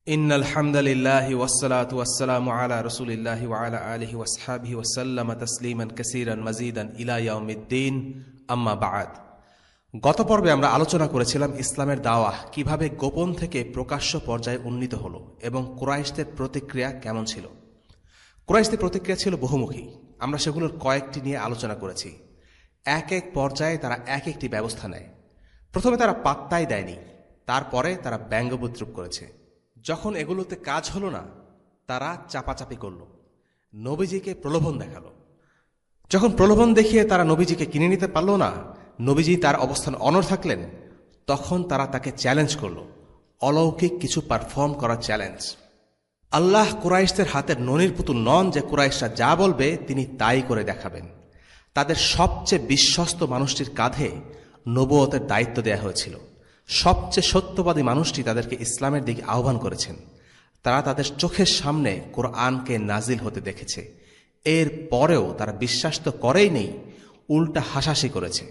ইন্নাল হামদালিল্লাহি ওয়াসসালাতু ওয়াসসালামু আলা রাসূলিল্লাহি ওয়া আলা আলিহি ওয়াসহাবিহি ওয়াসাল্লামা তাসলিমান কাসীরান মাজিদান ইলা ইয়াউমিদ্দিন, আম্মা বা'দ। গত পর্বে আমরা আলোচনা করেছিলাম ইসলামের দাওয়াহ কিভাবে গোপন থেকে প্রকাশ্য পর্যায়ে উন্নীত হলো এবং কুরাইশদের প্রতিক্রিয়া কেমন ছিল। কুরাইশদের প্রতিক্রিয়া ছিল বহুমুখী। আমরা সেগুলোর কয়েকটি নিয়ে আলোচনা করেছি। এক এক পর্যায়ে তারা এক একটি ব্যবস্থা নেয়। প্রথমে তারা পাত্তাই দেয়নি, তারপরে তারা ব্যঙ্গবিদ্রূপ করেছে। যখন এগুলোতে কাজ হলো না, তারা চাপাচাপি করল, নবীজিকে প্রলোভন দেখালো। যখন প্রলোভন দেখিয়ে তারা নবীজিকে কিনে নিতে পারল না, নবীজি তার অবস্থান অনড় থাকলেন, তখন তারা তাকে চ্যালেঞ্জ করল, অলৌকিক কিছু পারফর্ম করার চ্যালেঞ্জ। আল্লাহ কুরাইশদের হাতের ননির পুতুল নন যে কুরাইশরা যা বলবে তিনি তাই করে দেখাবেন। তাদের সবচেয়ে বিশ্বস্ত মানুষটির কাঁধে নবুয়তের দায়িত্ব দেয়া হয়েছিল। সবচেয়ে সত্যবাদী মানুষটি তাদেরকে ইসলামের দিকে আহ্বান করেছেন। তারা তাদের চোখের সামনে কোরআনকে নাজিল হতে দেখেছে। এর পরেও তারা বিশ্বাস তো করেই নেই, উল্টা হাসাহাসি করেছে,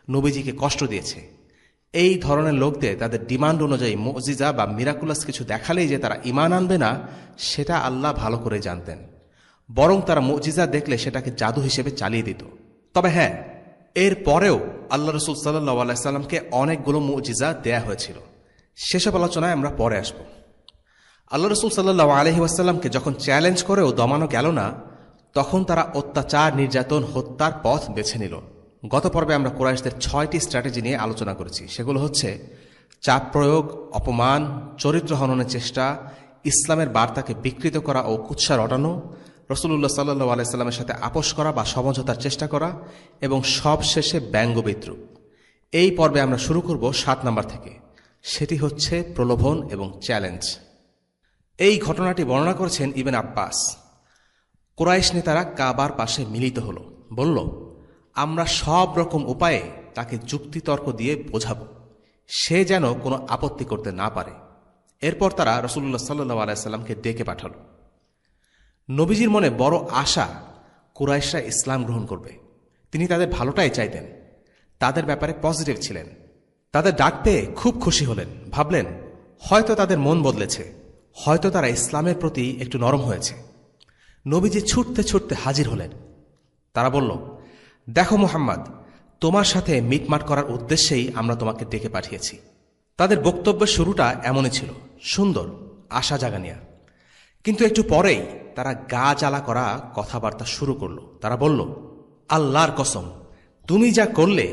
নবীজিকে কষ্ট দিয়েছে। এই ধরনের লোকদের তাদের ডিমান্ড অনুযায়ী মুজিজা বা মিরাকুলাস কিছু দেখালেই যে তারা ঈমান আনবে না, সেটা আল্লাহ ভালো করে জানতেন। বরং তারা মুজিজা দেখলে সেটাকে জাদু হিসেবে চালিয়ে দিত। তবে হ্যাঁ, এর পরেও আল্লাহ রসুল সাল্লাল্লাহু আলাইহি সাল্লামকে অনেকগুলো মুজিজা দেয়া হয়েছিল। সেসব আলোচনায় আমরা পরে আসব। আল্লাহ রসুল সাল্লাল্লাহু আলাইহি ওয়াসাল্লামকে যখন চ্যালেঞ্জ করেও দমানো গেল না, তখন তারা অত্যাচার, নির্যাতন, হত্যার পথ বেছে নিল। গত পর্বে আমরা কুরাইশদের 6টি স্ট্র্যাটেজি নিয়ে আলোচনা করেছি। সেগুলো হচ্ছে চাপ প্রয়োগ, অপমান, চরিত্র হননের চেষ্টা, ইসলামের বার্তাকে বিকৃত করা ও কুৎসা রটানো, রাসূলুল্লাহ সাল্লাল্লাহু আলাইহি সাল্লামের সাথে আপোষ করা বা সমঝোতার চেষ্টা করা, এবং সবশেষে ব্যঙ্গবিদ্রূপ। এই পর্বে আমরা শুরু করব 7 নম্বর থেকে। সেটি হচ্ছে প্রলোভন এবং চ্যালেঞ্জ। এই ঘটনাটি বর্ণনা করেছেন ইবনে আব্বাস। কুরাইশ নেতারা কাবার পাশে মিলিত হল, বলল, আমরা সব রকম উপায়ে তাকে যুক্তিতর্ক দিয়ে বোঝাবো, সে যেন কোনো আপত্তি করতে না পারে। এরপর তারা রাসূলুল্লাহ সাল্লাল্লাহু আলাইহি সাল্লামকে ডেকে পাঠালো। নবীজির মনে বড় আশা কুরাইশরা ইসলাম গ্রহণ করবে। তিনি তাদের ভালোটাই চাইতেন, তাদের ব্যাপারে পজিটিভ ছিলেন। তাদের ডাক পেয়ে খুব খুশি হলেন। ভাবলেন, হয়তো তাদের মন বদলেছে, হয়তো তারা ইসলামের প্রতি একটু নরম হয়েছে। নবীজি ছুটতে ছুটতে হাজির হলেন। তারা বলল, দেখো মুহাম্মদ, তোমার সাথে মিটমাট করার উদ্দেশ্যেই আমরা তোমাকে ডেকে পাঠিয়েছি। তাদের বক্তব্যের শুরুটা এমনই ছিল, সুন্দর, আশা জাগানিয়া। কিন্তু একটু পরেই তারা গা জ্বালা করা কথাবার্তা শুরু করল। তারা বলল, আল্লাহর কসম, তুমি যা করলে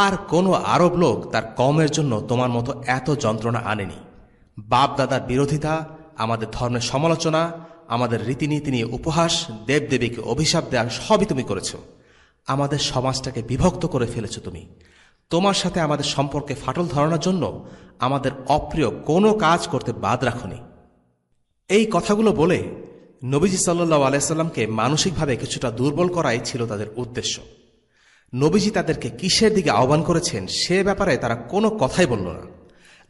আর কোনো আরব লোক তার কওমের জন্য তোমার মতো এত যন্ত্রণা আনেনি। বাপ দাদার বিরোধিতা, আমাদের ধর্মের সমালোচনা, আমাদের রীতিনীতি নিয়ে উপহাস, দেবদেবীকে অভিশাপ দেওয়া, সবই তুমি করেছ। আমাদের সমাজটাকে বিভক্ত করে ফেলেছ তুমি। তোমার সাথে আমাদের সম্পর্কে ফাটল ধরানোর জন্য আমাদের অপ্রিয় কোনো কাজ করতে বাদ রাখনি। এই কথাগুলো বলে নবীজি সাল্লাল্লাহু আলাইহি সাল্লামকে মানসিকভাবে কিছুটা দুর্বল করাই ছিল তাদের উদ্দেশ্য। নবীজি তাদেরকে কিসের দিকে আহ্বান করেছেন সে ব্যাপারে তারা কোনো কথাই বলল না।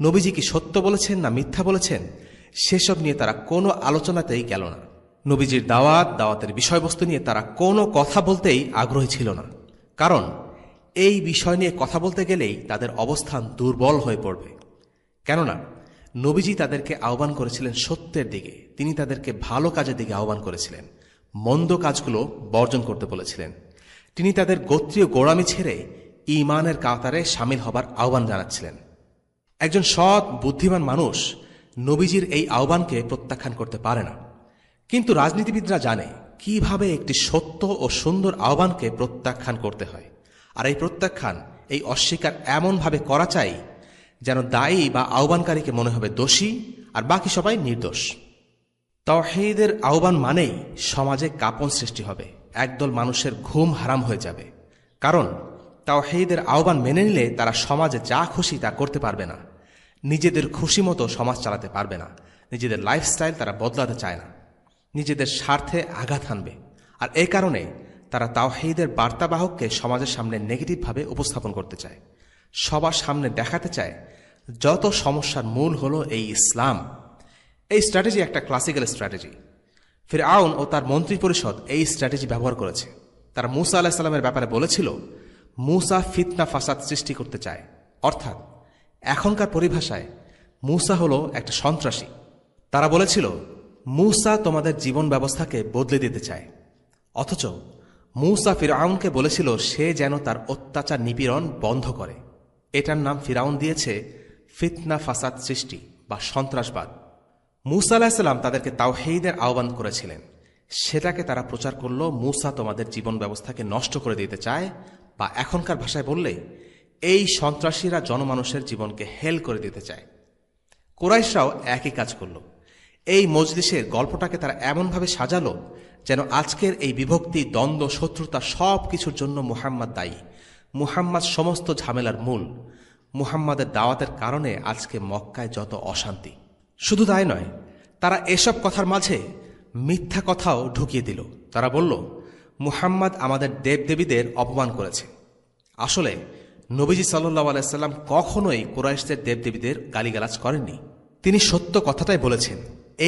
নবীজি কি সত্য বলেছেন না মিথ্যা বলেছেন সেসব নিয়ে তারা কোনো আলোচনাতেই গেল না। নবীজির দাওয়াতের বিষয়বস্তু নিয়ে তারা কোনো কথা বলতেই আগ্রহী ছিল না। কারণ এই বিষয় নিয়ে কথা বলতে গেলেই তাদের অবস্থান দুর্বল হয়ে পড়বে। কেননা নবীজি তাদেরকে আহ্বান করেছিলেন সত্যের দিকে। তিনি তাদেরকে ভালো কাজের দিকে আহ্বান করেছিলেন, মন্দ কাজগুলো বর্জন করতে বলেছিলেন। তিনি তাদের গোত্রীয় গোড়ামি ছেড়ে ঈমানের কাতারে শামিল হবার আহ্বান জানাচ্ছিলেন। একজন সৎ বুদ্ধিমান মানুষ নবীজির এই আহ্বানকে প্রত্যাখ্যান করতে পারে না। কিন্তু রাজনীতিবিদরা জানে কিভাবে একটি সত্য ও সুন্দর আহ্বানকে প্রত্যাখ্যান করতে হয়। আর এই প্রত্যাখ্যান, এই অস্বীকার এমনভাবে করা চাই যেন দায়ী বা আহ্বানকারীকে মনে হবে দোষী আর বাকি সবাই নির্দোষ। তাওহীদের আহ্বান মানেই সমাজে কাঁপন সৃষ্টি হবে, একদল মানুষের ঘুম হারাম হয়ে যাবে। কারণ তাওহীদের আহ্বান মেনে নিলে তারা সমাজে যা খুশি তা করতে পারবে না, নিজেদের খুশি মতো সমাজ চালাতে পারবে না, নিজেদের লাইফস্টাইল তারা বদলাতে চায় না, নিজেদের স্বার্থে আঘাত হানবে। আর এই কারণে তারা তাওহীদের বার্তাবাহককে সমাজের সামনে নেগেটিভভাবে উপস্থাপন করতে চায়, সবার সামনে দেখাতে চায় যত সমস্যার মূল হলো এই ইসলাম। এই স্ট্র্যাটেজি একটা ক্লাসিক্যাল স্ট্র্যাটেজি। ফিরআউন ও তার মন্ত্রী পরিষদ এই স্ট্র্যাটেজি ব্যবহার করেছে। তারা মূসা আলাইহিস সালামের ব্যাপারে বলেছিল, মূসা ফিতনা ফাসাদ সৃষ্টি করতে চায়। অর্থাৎ এখনকার পরিভাষায় মূসা হলো একটা সন্ত্রাসী। তারা বলেছিল, মূসা তোমাদের জীবন ব্যবস্থাকে বদলে দিতে চায়। অথচ মূসা ফিরআউনকে বলেছিল সে যেন তার অত্যাচার নিপীড়ন বন্ধ করে। এটার নাম ফিরআউন দিয়েছে ফিতনা ফাসাদ সৃষ্টি বা সন্ত্রাসবাদ। মূসা আলাইহিসসালাম তাদেরকে তাওহীদের আহ্বান করেছিলেন, সেটাকে তারা প্রচার করল মূসা তোমাদের জীবন ব্যবস্থাকে নষ্ট করে দিতে চায়, বা এখনকার ভাষায় বললে এই সন্ত্রাসীরা জনমানুষের জীবনকে হেল করে দিতে চায়। কুরাইশরাও একই কাজ করল। এই মজলিসের গল্পটাকে তারা এমনভাবে সাজালো যেন আজকের এই বিভক্তি, দ্বন্দ্ব, শত্রুতা সব কিছুর জন্য মুহাম্মদ দায়ী। মুহাম্মদ সমস্ত ঝামেলার মূল। মুহাম্মাদের দাওয়াতের কারণে আজকে মক্কায় যত অশান্তি। শুধু তাই নয়, তারা এসব কথার মাঝে মিথ্যা কথাও ঢুকিয়ে দিল। তারা বলল, মুহাম্মদ আমাদের দেবদেবীদের অপমান করেছে। আসলে নবীজি সাল্লাল্লাহু আলাইহি সাল্লাম কখনোই কুরাইশদের দেবদেবীদের গালিগালাজ করেননি। তিনি সত্য কথাটাই বলেছেন,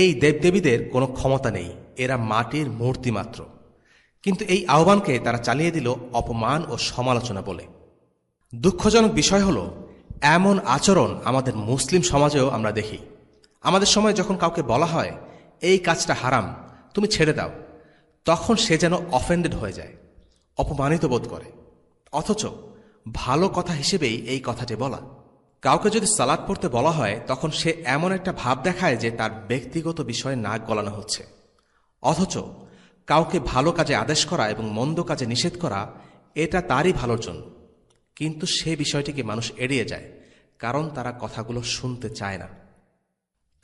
এই দেবদেবীদের কোনো ক্ষমতা নেই, এরা মাটির মূর্তি মাত্র। কিন্তু এই আহ্বানকে তারা চালিয়ে দিল অপমান ও সমালোচনা বলে। দুঃখজনক বিষয় হল, এমন আচরণ আমাদের মুসলিম সমাজেও আমরা দেখি। আমাদের সময় যখন কাউকে বলা হয় এই কাজটা হারাম, তুমি ছেড়ে দাও, তখন সে যেন অফেন্ডেড হয়ে যায়, অপমানিত বোধ করে। অথচ ভালো কথা হিসেবেই এই কথাটি বলা। কাউকে যদি সালাত পড়তে বলা হয়, তখন সে এমন একটা ভাব দেখায় যে তার ব্যক্তিগত বিষয়ে নাক গলানো হচ্ছে। অথচ কাউকে ভালো কাজে আদেশ করা এবং মন্দ কাজে নিষেধ করা, এটা তারই ভালোর জন্য। কিন্তু সে বিষয়টিকে মানুষ এড়িয়ে যায়, কারণ তারা কথাগুলো শুনতে চায় না।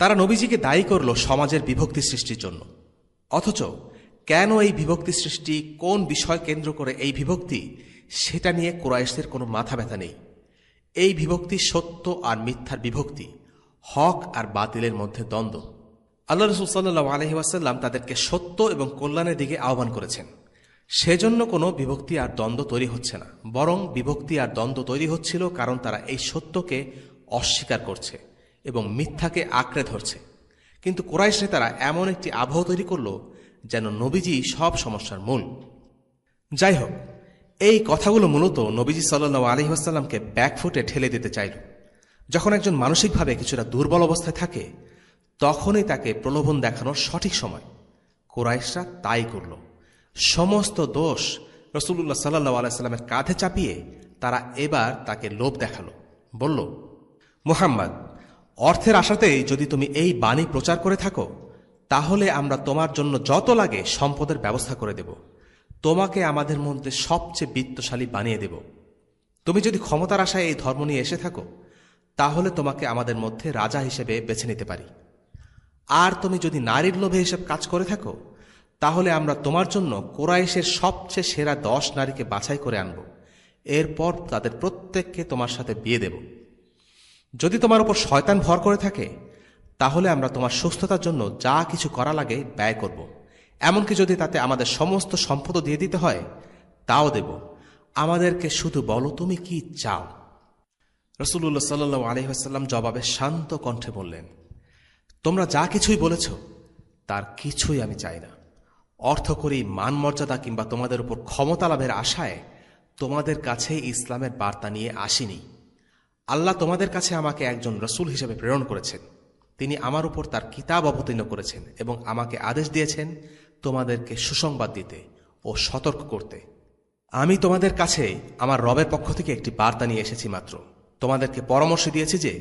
তারা নবীজিকে দায়ী করল সমাজের বিভক্তি সৃষ্টির জন্য। অথচ কেন এই বিভক্তি সৃষ্টি, কোন বিষয় কেন্দ্র করে এই বিভক্তি, সেটা নিয়ে কুরাইশদের কোনো মাথা ব্যথা নেই। এই বিভক্তি সত্য আর মিথ্যার বিভক্তি, হক আর বাতিলের মধ্যে দ্বন্দ্ব। আল্লাহ রাসূল সাল্লাল্লাহু আলাইহি ওয়াসাল্লাম তাদেরকে সত্য এবং কল্যাণের দিকে আহ্বান করেছেন। সেজন্য কোনো বিভক্তি আর দ্বন্দ্ব তৈরি হচ্ছে না, বরং বিভক্তি আর দ্বন্দ্ব তৈরি হচ্ছিল কারণ তারা এই সত্যকে অস্বীকার করছে এবং মিথ্যাকে আঁকড়ে ধরছে। কিন্তু কুরাইশরা তারা এমন একটি আবহ তৈরি করল যেন নবীজি সব সমস্যার মূল। যাই হোক, এই কথাগুলো মূলত নবীজি সাল্লাল্লাহু আলাইহি ওয়াসাল্লামকে ব্যাকফুটে ঠেলে দিতে চাইল। যখন একজন মানসিকভাবে কিছুটা দুর্বল অবস্থায় থাকে, তখনই তাকে প্রলোভন দেখানোর সঠিক সময়। কুরাইশরা তাই করল। সমস্ত দোষ রাসূলুল্লাহ সাল্লাল্লাহু আলাইহি ওয়াসাল্লামের কাঁধে চাপিয়ে তারা এবার তাকে লোভ দেখালো। বলল, মুহাম্মদ, অর্থের আশাতেই যদি তুমি এই বাণী প্রচার করে থাকো, তাহলে আমরা তোমার জন্য যত লাগে সম্পদের ব্যবস্থা করে দেব। তোমাকে আমাদের মধ্যে সবচেয়ে বিত্তশালী বানিয়ে দেব। তুমি যদি ক্ষমতার আশায় এই ধর্ম নিয়ে এসে থাকো, তাহলে তোমাকে আমাদের মধ্যে রাজা হিসেবে বেছে নিতে পারি। আর তুমি যদি নারীর লোভে এসব কাজ করে থাকো, তাহলে আমরা তোমার জন্য কুরাইশের সবচেয়ে সেরা 10 নারীকে বাছাই করে আনব। এরপর তাদের প্রত্যেককে তোমার সাথে বিয়ে দেব। যদি তোমার উপর শয়তান ভর করে থাকে, তাহলে আমরা তোমার সুস্থতার জন্য যা কিছু করা লাগে ব্যয় করব। এমনকি যদি তাতে আমাদের সমস্ত সম্পদও দিয়ে দিতে হয়, তাও দেব। আমাদেরকে শুধু বলো তুমি কি চাও। রাসূলুল্লাহ সাল্লাল্লাহু আলাইহি ওয়াসাল্লাম জবাবে শান্ত কণ্ঠে বললেন, তোমরা যা কিছুই বলেছ, তার কিছুই আমি চাই না। অর্থকরী, মান মর্যাদা কিংবা তোমাদের উপর ক্ষমতা লাভের আশায় তোমাদের কাছে ইসলামের বার্তা নিয়ে আসিনি। আল্লাহ তোমাদের কাছে আমাকে একজন রসুল হিসেবে প্রেরণ করেছেন। তিনি আমার উপর তার কিতাব অবতীর্ণ করেছেন এবং আমাকে আদেশ দিয়েছেন তোমাদেরকে সুসংবাদ দিতে ও সতর্ক করতে। আমি তোমাদের কাছে আমার রবের পক্ষ থেকে একটি বার্তা নিয়ে এসেছি মাত্র। তোমাদেরকে পরামর্শ দিয়েছি যে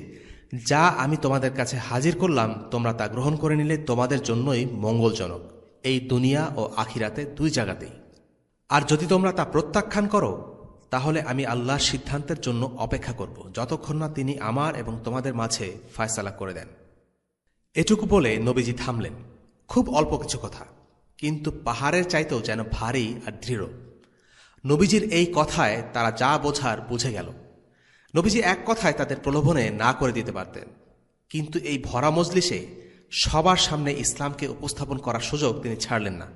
যা আমি তোমাদের কাছে হাজির করলাম, তোমরা তা গ্রহণ করে নিলে তোমাদের জন্যই মঙ্গলজনক, এই দুনিয়া ও আখিরাতে দুই জায়গাতেই। আর যদি তোমরা তা প্রত্যাখ্যান করো, তাহলে আমি আল্লাহর সিদ্ধান্তের জন্য অপেক্ষা করব, যতক্ষণ না তিনি আমার এবং তোমাদের মাঝে ফয়সালা করে দেন। এটুকু বলে নবীজি থামলেন। খুব অল্প কিছু কথা, কিন্তু পাহাড়ের চাইতেও যেন ভারী আর দৃঢ়। নবীজির এই কথায় তারা যা বোঝার বুঝে গেল। নবীজি এক কথায় তাদের প্রলোভনে না করে দিতে পারতেন, কিন্তু এই ভরা মজলিসে সবার সামনে ইসলামকে উপস্থাপন করার সুযোগ তিনি ছাড়লেন না।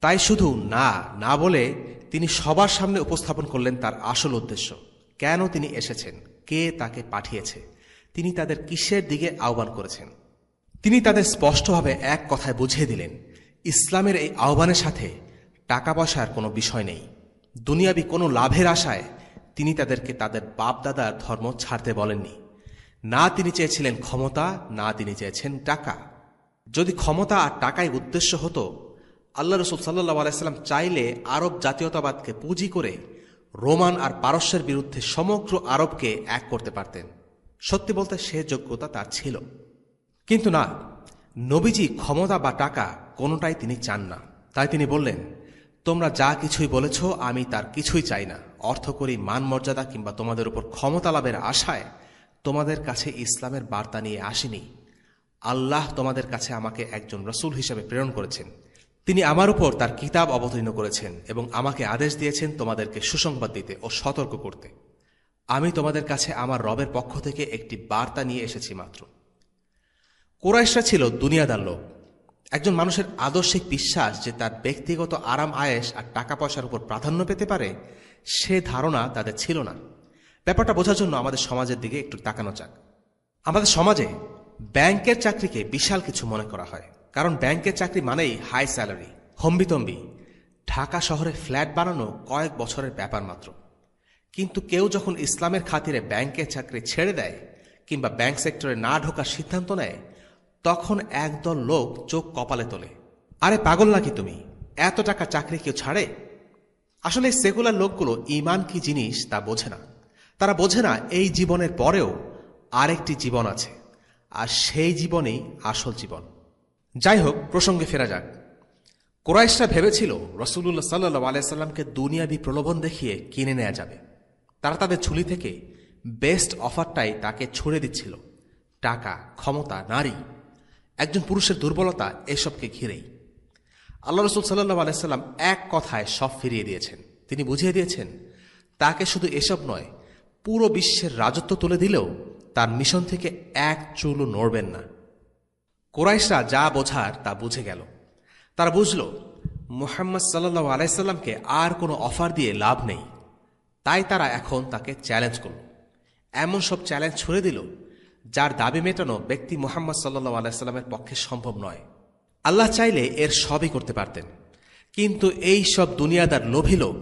তাই শুধু না না বলে তিনি সবার সামনে উপস্থাপন করলেন তার আসল উদ্দেশ্য, কেন তিনি এসেছেন, কে তাকে পাঠিয়েছে, তিনি তাদের কিসের দিকে আহ্বান করেছেন। তিনি তাদের স্পষ্টভাবে এক কথায় বুঝিয়ে দিলেন, ইসলামের এই আহ্বানের সাথে টাকা পয়সার কোনো বিষয় নেই। দুনিয়াবি কোনো লাভের আশায় তিনি তাদেরকে তাদের বাপদাদার ধর্ম ছাড়তে বলেননি। না তিনি চেয়েছিলেন ক্ষমতা, না তিনি চেয়েছেন টাকা। যদি ক্ষমতা আর টাকাই উদ্দেশ্য হতো, আল্লাহ রসুল সাল্লাল্লাহু আলাইহি সাল্লাম চাইলে আরব জাতীয়তাবাদকে পুঁজি করে রোমান আর পারস্যের বিরুদ্ধে সমগ্র আরবকে এক করতে পারতেন। সত্যি বলতে সে যোগ্যতা তার ছিল। কিন্তু না, নবীজি ক্ষমতা বা টাকা কোনোটাই তিনি চান না। তাই তিনি বললেন, তোমরা যা কিছুই বলেছ আমি তার কিছুই চাই না। অর্থকরী মান মর্যাদা কিংবা তোমাদের উপর ক্ষমতা লাভের আশায় তোমাদের কাছে ইসলামের বার্তা নিয়ে আসিনি। আল্লাহ তোমাদের কাছে আমাকে একজন রসুল হিসেবে প্রেরণ করেছেন। তিনি আমার উপর তার কিতাব অবতীর্ণ করেছেন এবং আমাকে আদেশ দিয়েছেন তোমাদেরকে সুসংবাদ দিতে ও সতর্ক করতে। আমি তোমাদের কাছে আমার রবের পক্ষ থেকে একটি বার্তা নিয়ে এসেছি মাত্র। কুরাইশরা ছিল দুনিয়াদার লোক। একজন মানুষের আদর্শিক বিশ্বাস যে তার ব্যক্তিগত আরাম আয়েশ আর টাকা পয়সার উপর প্রাধান্য পেতে পারে, সে ধারণা তাদের ছিল না। ব্যাপারটা বোঝার জন্য আমাদের সমাজের দিকে একটু তাকানো যাক। আমাদের সমাজে ব্যাংকের চাকরিকে বিশাল কিছু মনে করা হয়, কারণ ব্যাংকের চাকরি মানেই হাই স্যালারি, হম্বিতম্বি। ঢাকা শহরে ফ্ল্যাট বানানো কয়েক বছরের ব্যাপার মাত্র। কিন্তু কেউ যখন ইসলামের খাতিরে ব্যাংকের চাকরি ছেড়ে দেয় কিংবা ব্যাংক সেক্টরে না ঢোকার সিদ্ধান্ত নেয়, তখন একদল লোক চোখ কপালে তোলে। আরে পাগল নাকি তুমি, এত টাকা চাকরি কেউ ছাড়ে? আসলে সেকুলার লোকগুলো ঈমান কি জিনিস তা বোঝে না। তারা বোঝে না এই জীবনের পরেও আরেকটি জীবন আছে, আর সেই জীবনেই আসল জীবন। যাই হোক, প্রসঙ্গে ফেরা যাক। কুরাইশরা ভেবেছিল রাসূলুল্লাহ সাল্লাল্লাহু আলাইহি সাল্লামকে দুনিয়াবী প্রলোভন দেখিয়ে কিনে নেওয়া যাবে। তারা তাদের ঝুলি থেকে বেস্ট অফারটাই তাকে ছুড়ে দিচ্ছিল। টাকা, ক্ষমতা, নারী, একজন পুরুষের দুর্বলতা, এসবকে ঘিরেই। আল্লাহ রসুল সাল্লাল্লাহু আলাইহি সাল্লাম এক কথায় সব ফিরিয়ে দিয়েছেন। তিনি বুঝিয়ে দিয়েছেন, তাকে শুধু এসব নয়, পুরো বিশ্বের রাজত্ব তুলে দিলেও তার মিশন থেকে এক চুলও নড়বেন না। কুরাইশরা যা বোঝার তা বুঝে গেল। তারা বুঝল মুহাম্মদ সাল্লাল্লাহু আলাইহি সাল্লামকে আর কোনো অফার দিয়ে লাভ নেই। তাই তারা এখন তাকে চ্যালেঞ্জ করল। এমন সব চ্যালেঞ্জ ছুড়ে দিল যার দাবি মেটানো ব্যক্তি মুহাম্মদ সাল্লাল্লাহু আলাইহি সাল্লামের পক্ষে সম্ভব নয়। আল্লাহ চাইলে এর সবই করতে পারতেন, কিন্তু এই সব দুনিয়াদার লোভী লোক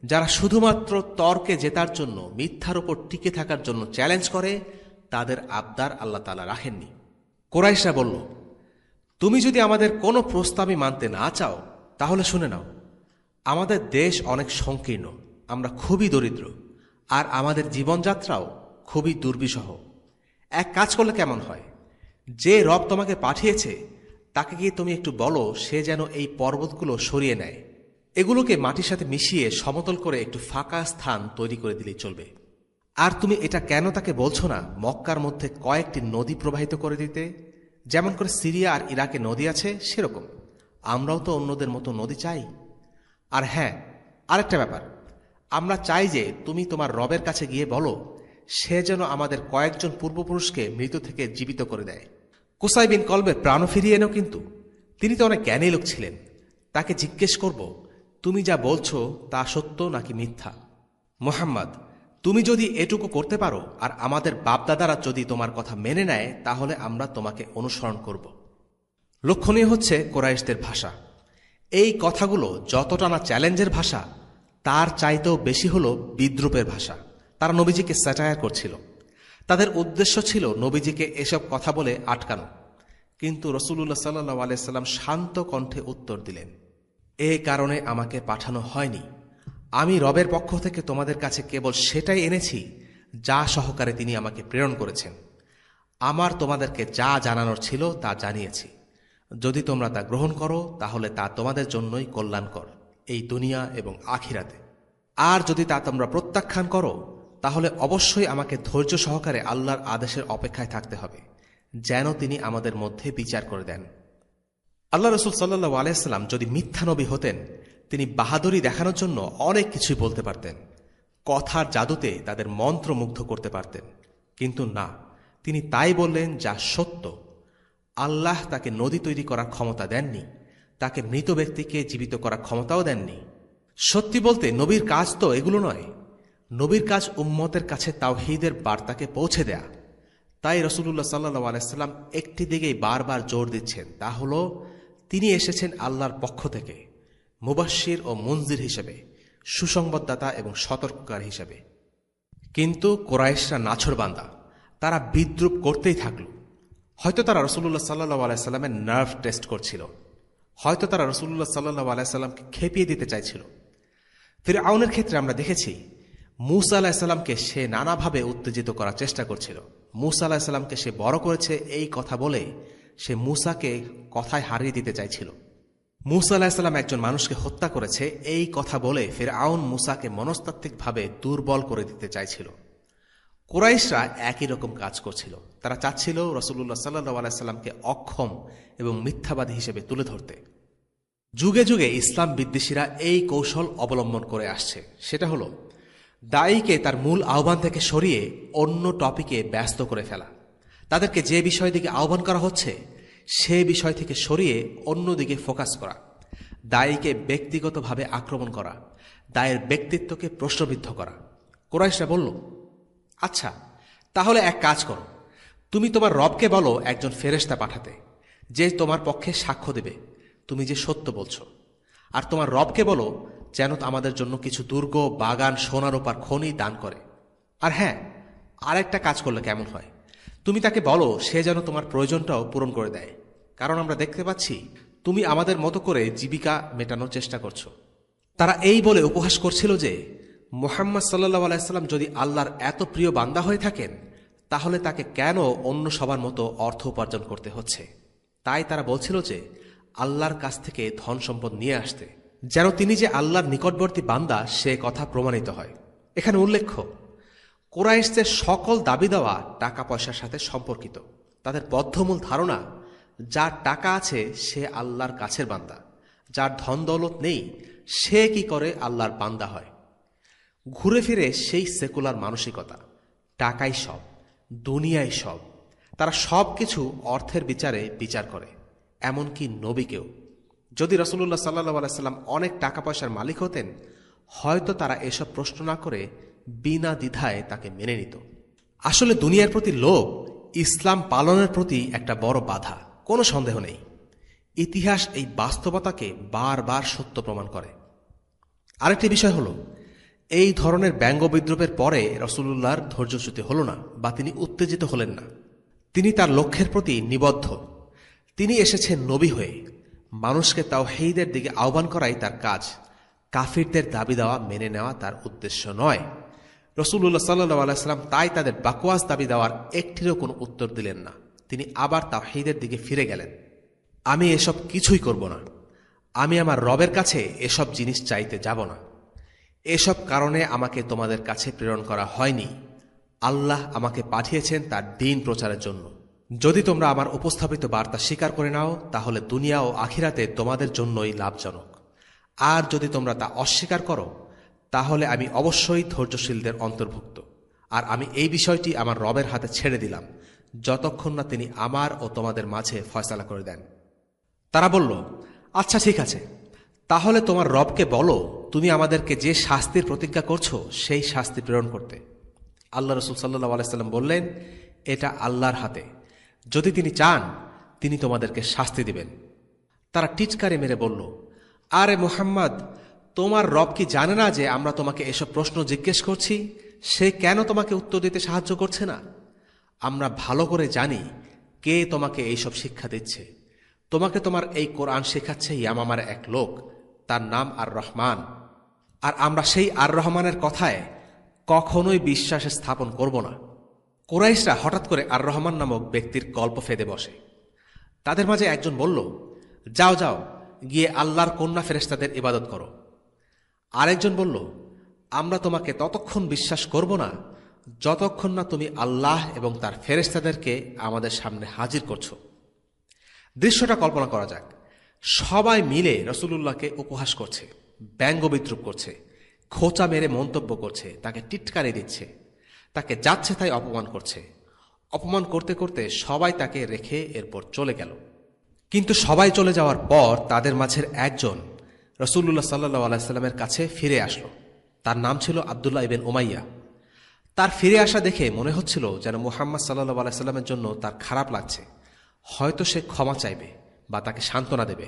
যারা শুধুমাত্র তর্কে জেতার জন্য, মিথ্যার উপর টিকে থাকার জন্য চ্যালেঞ্জ করে, তাদের আবদার আল্লাহ তাআলা রাখেননি। কুরাইশরা বলল, তুমি যদি আমাদের কোনো প্রস্তাবই মানতে না চাও তাহলে শুনে নাও, আমাদের দেশ অনেক সংকীর্ণ, আমরা খুবই দরিদ্র, আর আমাদের জীবনযাত্রাও খুবই দুর্বিষহ। এক কাজ করলে কেমন হয়, যে রব তোমাকে পাঠিয়েছে তাকে গিয়ে তুমি একটু বলো সে যেন এই পর্বতগুলো সরিয়ে নেয়। এগুলোকে মাটির সাথে মিশিয়ে সমতল করে একটু ফাঁকা স্থান তৈরি করে দিলেই চলবে। আর তুমি এটা কেন তাকে বলছো না মক্কার মধ্যে কয়েকটি নদী প্রবাহিত করে দিতে? যেমন করে সিরিয়া আর ইরাকে নদী আছে, সেরকম আমরাও তো অন্যদের মতো নদী চাই। আর হ্যাঁ, আরেকটা ব্যাপার, আমরা চাই যে তুমি তোমার রবের কাছে গিয়ে বলো সে যেন আমাদের কয়েকজন পূর্বপুরুষকে মৃত থেকে জীবিত করে দেয়। কুসাই বিন কলবের প্রাণও ফিরিয়ে এনো, কিন্তু তিনি তো অনেক জ্ঞানী লোক ছিলেন। তাকে জিজ্ঞেস করব, তুমি যা বলছো তা সত্য নাকি মিথ্যা? মুহাম্মদ, তুমি যদি এটুকু করতে পারো আর আমাদের বাপদাদারা যদি তোমার কথা মেনে নেয়, তাহলে আমরা তোমাকে অনুসরণ করব। লক্ষণীয় হচ্ছে কুরাইশদের ভাষা। এই কথাগুলো যতটা না চ্যালেঞ্জের ভাষা, তার চাইতেও বেশি হল বিদ্রুপের ভাষা। তারা নবীজিকে স্যাটায়ার করছিল। তাদের উদ্দেশ্য ছিল নবীজিকে এসব কথা বলে আটকানো। কিন্তু রাসূলুল্লাহ সাল্লাল্লাহু আলাইহি সাল্লাম শান্ত কণ্ঠে উত্তর দিলেন, এ কারণে আমাকে পাঠানো হয়নি। আমি রবের পক্ষ থেকে তোমাদের কাছে কেবল সেটাই এনেছি যা সহকারে তিনি আমাকে প্রেরণ করেছেন। আমার তোমাদেরকে যা জানানোর ছিল তা জানিয়েছি। যদি তোমরা তা গ্রহণ করো তাহলে তা তোমাদের জন্যই কল্যাণকর, এই দুনিয়া এবং আখিরাতে। আর যদি তা তোমরা প্রত্যাখ্যান করো তাহলে অবশ্যই আমাকে ধৈর্য সহকারে আল্লাহর আদেশের অপেক্ষায় থাকতে হবে, যেন তিনি আমাদের মধ্যে বিচার করে দেন। আল্লাহ রসুল সাল্লাল্লাহু আলাইহি সাল্লাম যদি মিথ্যা নবী হতেন, তিনি বাহাদুরি দেখানোর জন্য অনেক কিছুই বলতে পারতেন, কথার জাদুতে তাদের মন্ত্রমুগ্ধ করতে পারতেন। কিন্তু না, তিনি তাই বললেন যা সত্য। আল্লাহ তাকে নদী তৈরি করার ক্ষমতা দেননি, তাকে মৃত ব্যক্তিকে জীবিত করার ক্ষমতাও দেননি। সত্যি বলতে নবীর কাজ তো এগুলো নয়। নবীর কাজ উম্মতের কাছে তাওহীদের বার্তাকে পৌঁছে দেয়া। তাই রাসূলুল্লাহ সাল্লাল্লাহু আলাইহি সাল্লাম একটি দিকেই বারবার জোর দিচ্ছেন, তা হল তিনি এসেছেন আল্লাহর পক্ষ থেকে মুবাশশির ও মুনজির হিসেবে, সুসংবাদদাতা এবং সতর্ককার হিসেবে। কিন্তু কুরাইশরা নাছোড়বান্দা, তারা বিদ্রূপ করতেই থাকল। হয়তো তারা রাসূলুল্লাহ সাল্লাল্লাহু আলাইহি সাল্লামের নার্ভ টেস্ট করছিল, হয়তো তারা রাসূলুল্লাহ সাল্লাল্লাহু আলাইহি সাল্লামকে খেপিয়ে দিতে চাইছিল। ফিরআউনের ক্ষেত্রে আমরা দেখেছি মূসা আলাইহিস সালামকে সে নানাভাবে উত্তেজিত করার চেষ্টা করছিল। মূসা আলাইহিস সালামকে সে বড় করেছে এই কথা বলে সে মূসাকে কথায় হারিয়ে দিতে চাইছিল। মূসা আলাইহিস সালাম একজন মানুষকে হত্যা করেছে এই কথা বলে ফিরআউন মূসাকে মনস্তাত্ত্বিকভাবে দুর্বল করে দিতে চাইছিল। কুরাইশরা একই রকম কাজ করছিল। তারা চাচ্ছিল রাসূলুল্লাহ সাল্লাল্লাহু আলাইহি সাল্লামকে অক্ষম এবং মিথ্যাবাদী হিসেবে তুলে ধরতে। যুগে যুগে ইসলাম বিদ্বেষীরা এই কৌশল অবলম্বন করে আসছে। সেটা হলো দায়ীকে তার মূল আহ্বান থেকে সরিয়ে অন্য টপিকে ব্যস্ত করে ফেলা, তাদেরকে যে বিষয় দিকে আহ্বান করা হচ্ছে সে বিষয় থেকে সরিয়ে অন্যদিকে ফোকাস করা, দায়ীকে ব্যক্তিগতভাবে আক্রমণ করা, দায়ের ব্যক্তিত্বকে প্রশ্নবিদ্ধ করা। কুরাইশরা বলল, আচ্ছা তাহলে এক কাজ করো, তুমি তোমার রবকে বলো একজন ফেরেশতা পাঠাতে, যে তোমার পক্ষে সাক্ষ্য দেবে তুমি যে সত্য বলছো। আর তোমার রবকে বলো যেন আমাদের জন্য কিছু দুর্গ, বাগান, সোনারূপার খনি দান করে। আর হ্যাঁ, আরেকটা কাজ করলে কেমন হয়, তুমি তাকে বলো সে যেন তোমার প্রয়োজনটাও পূরণ করে দেয়, কারণ আমরা দেখতে পাচ্ছি তুমি আমাদের মতো করে জীবিকা মেটানোর চেষ্টা করছো। তারা এই বলে উপহাস করছিল যে মুহাম্মদ সাল্লাল্লাহু আলাইহি সাল্লাম যদি আল্লাহর এত প্রিয় বান্দা হয়ে থাকেন তাহলে তাকে কেন অন্য সবার মতো অর্থ উপার্জন করতে হচ্ছে। তাই তারা বলছিল যে আল্লাহর কাছ থেকে ধন সম্পদ নিয়ে আসতে, যেন তিনি যে আল্লাহর নিকটবর্তী বান্দা সে কথা প্রমাণিত হয়। এখানে উল্লেখ্য, কুরাইশদের সকল দাবি দেওয়া টাকা পয়সার সাথে সম্পর্কিত। তাদের বদ্ধমূল ধারণা যার টাকা আছে সে আল্লাহর কাছের বান্দা, যার ধন দৌলত নেই সে কি করে আল্লাহর বান্দা হয়। ঘুরে ফিরে সেই সেকুলার মানসিকতা, টাকাই সব, দুনিয়াই সব। তারা সব কিছু অর্থের বিচারে বিচার করে, এমনকি নবীকেও। যদি রাসূলুল্লাহ সাল্লাল্লাহু আলাইহি সাল্লাম অনেক টাকা পয়সার মালিক হতেন হয়তো তারা এসব প্রশ্ন না করে বিনা দ্বিধায় তাকে মেনে নিত। আসলে দুনিয়ার প্রতি লোভ ইসলাম পালনের প্রতি একটা বড় বাধা, কোনো সন্দেহ নেই। ইতিহাস এই বাস্তবতাকে বারবার সত্য প্রমাণ করে। আরেকটি বিষয় হলো, এই ধরনের ব্যঙ্গ বিদ্রুপের পরে রাসূলুল্লাহর ধৈর্যচ্যুতি হল না বা তিনি উত্তেজিত হলেন না। তিনি তার লক্ষ্যের প্রতি নিবদ্ধ। তিনি এসেছেন নবী হয়ে, মানুষকে তাওহীদের দিকে আহ্বান করাই তার কাজ। কাফিরদের দাবি দেওয়া মেনে নেওয়া তার উদ্দেশ্য নয়। রাসূলুল্লাহ সাল্লাল্লাহু আলাইহি সাল্লাম তাই তাদের বাকওয়াস দাবি দেওয়ার একটিরও কোনো উত্তর দিলেন না। তিনি আবার তাওহীদের দিকে ফিরে গেলেন। আমি এসব কিছুই করব না, আমি আমার রবের কাছে এসব জিনিস চাইতে যাব না। এসব কারণে আমাকে তোমাদের কাছে প্রেরণ করা হয়নি। আল্লাহ আমাকে পাঠিয়েছেন তার দ্বীন প্রচারের জন্য। যদি তোমরা আমার উপস্থাপিত বার্তা স্বীকার করে নাও তাহলে দুনিয়া ও আখিরাতে তোমাদের জন্যই লাভজনক। আর যদি তোমরা তা অস্বীকার করো তাহলে আমি অবশ্যই ধৈর্যশীলদের অন্তর্ভুক্ত। আর আমি এই বিষয়টি আমার রবের হাতে ছেড়ে দিলাম যতক্ষণ না তিনি আমার ও তোমাদের মাঝে ফয়সালা করে দেন। তারা বলল, আচ্ছা ঠিক আছে, তাহলে তোমার রবকে বলো তুমি আমাদেরকে যে শাস্তির প্রতিজ্ঞা করছো সেই শাস্তি প্রেরণ করতে। আল্লাহ রাসূল সাল্লাল্লাহু আলাইহি সাল্লাম বললেন, এটা আল্লাহর হাতে, যদি তিনি চান তিনি তোমাদেরকে শাস্তি দিবেন। তারা টিচকারি মেরে বলল, আরে মুহাম্মদ, তোমার রব কি জানে না যে আমরা তোমাকে এসব প্রশ্ন জিজ্ঞেস করছি? সে কেন তোমাকে উত্তর দিতে সাহায্য করছে না? আমরা ভালো করে জানি কে তোমাকে এইসব শিক্ষা দিচ্ছে। তোমাকে তোমার এই কোরআন শেখাচ্ছে ইয়ামামার এক লোক, তার নাম আর রহমান। আর আমরা সেই আর রহমানের কথায় কখনোই বিশ্বাস স্থাপন করব না। কুরাইশরা হঠাৎ করে আর রহমান নামক ব্যক্তির গল্প ফেদে বসে। তাদের মাঝে একজন বলল, যাও যাও, গিয়ে আল্লাহর কন্যা ফেরেশতাদের ইবাদত করো। আরেকজন বলল, আমরা তোমাকে ততক্ষণ বিশ্বাস করব না যতক্ষণ না তুমি আল্লাহ এবং তার ফেরেশতাদেরকে আমাদের সামনে হাজির করছো। দৃশ্যটা কল্পনা করা যাক, সবাই মিলে রাসূলুল্লাহকে উপহাস করছে, ব্যঙ্গ বিদ্রুপ করছে, খোঁচা মেরে মন্তব্য করছে, তাকে টিটকারি দিচ্ছে, তাকে যাচ্ছে তাই অপমান করছে। অপমান করতে করতে সবাই তাকে রেখে এরপর চলে গেল। কিন্তু সবাই চলে যাওয়ার পর তাদের মাঝের একজন রাসূলুল্লাহ সাল্লাল্লাহু আলাইহি সাল্লামের কাছে ফিরে আসলো। তার নাম ছিল আব্দুল্লাহ ইবনে উমাইয়া। তার ফিরে আসা দেখে মনে হচ্ছিল যেন মুহাম্মদ সাল্লাল্লাহু আলাইহি সাল্লামের জন্য তার খারাপ লাগছে। হয়তো সে ক্ষমা চাইবে বা তাকে সান্ত্বনা দেবে।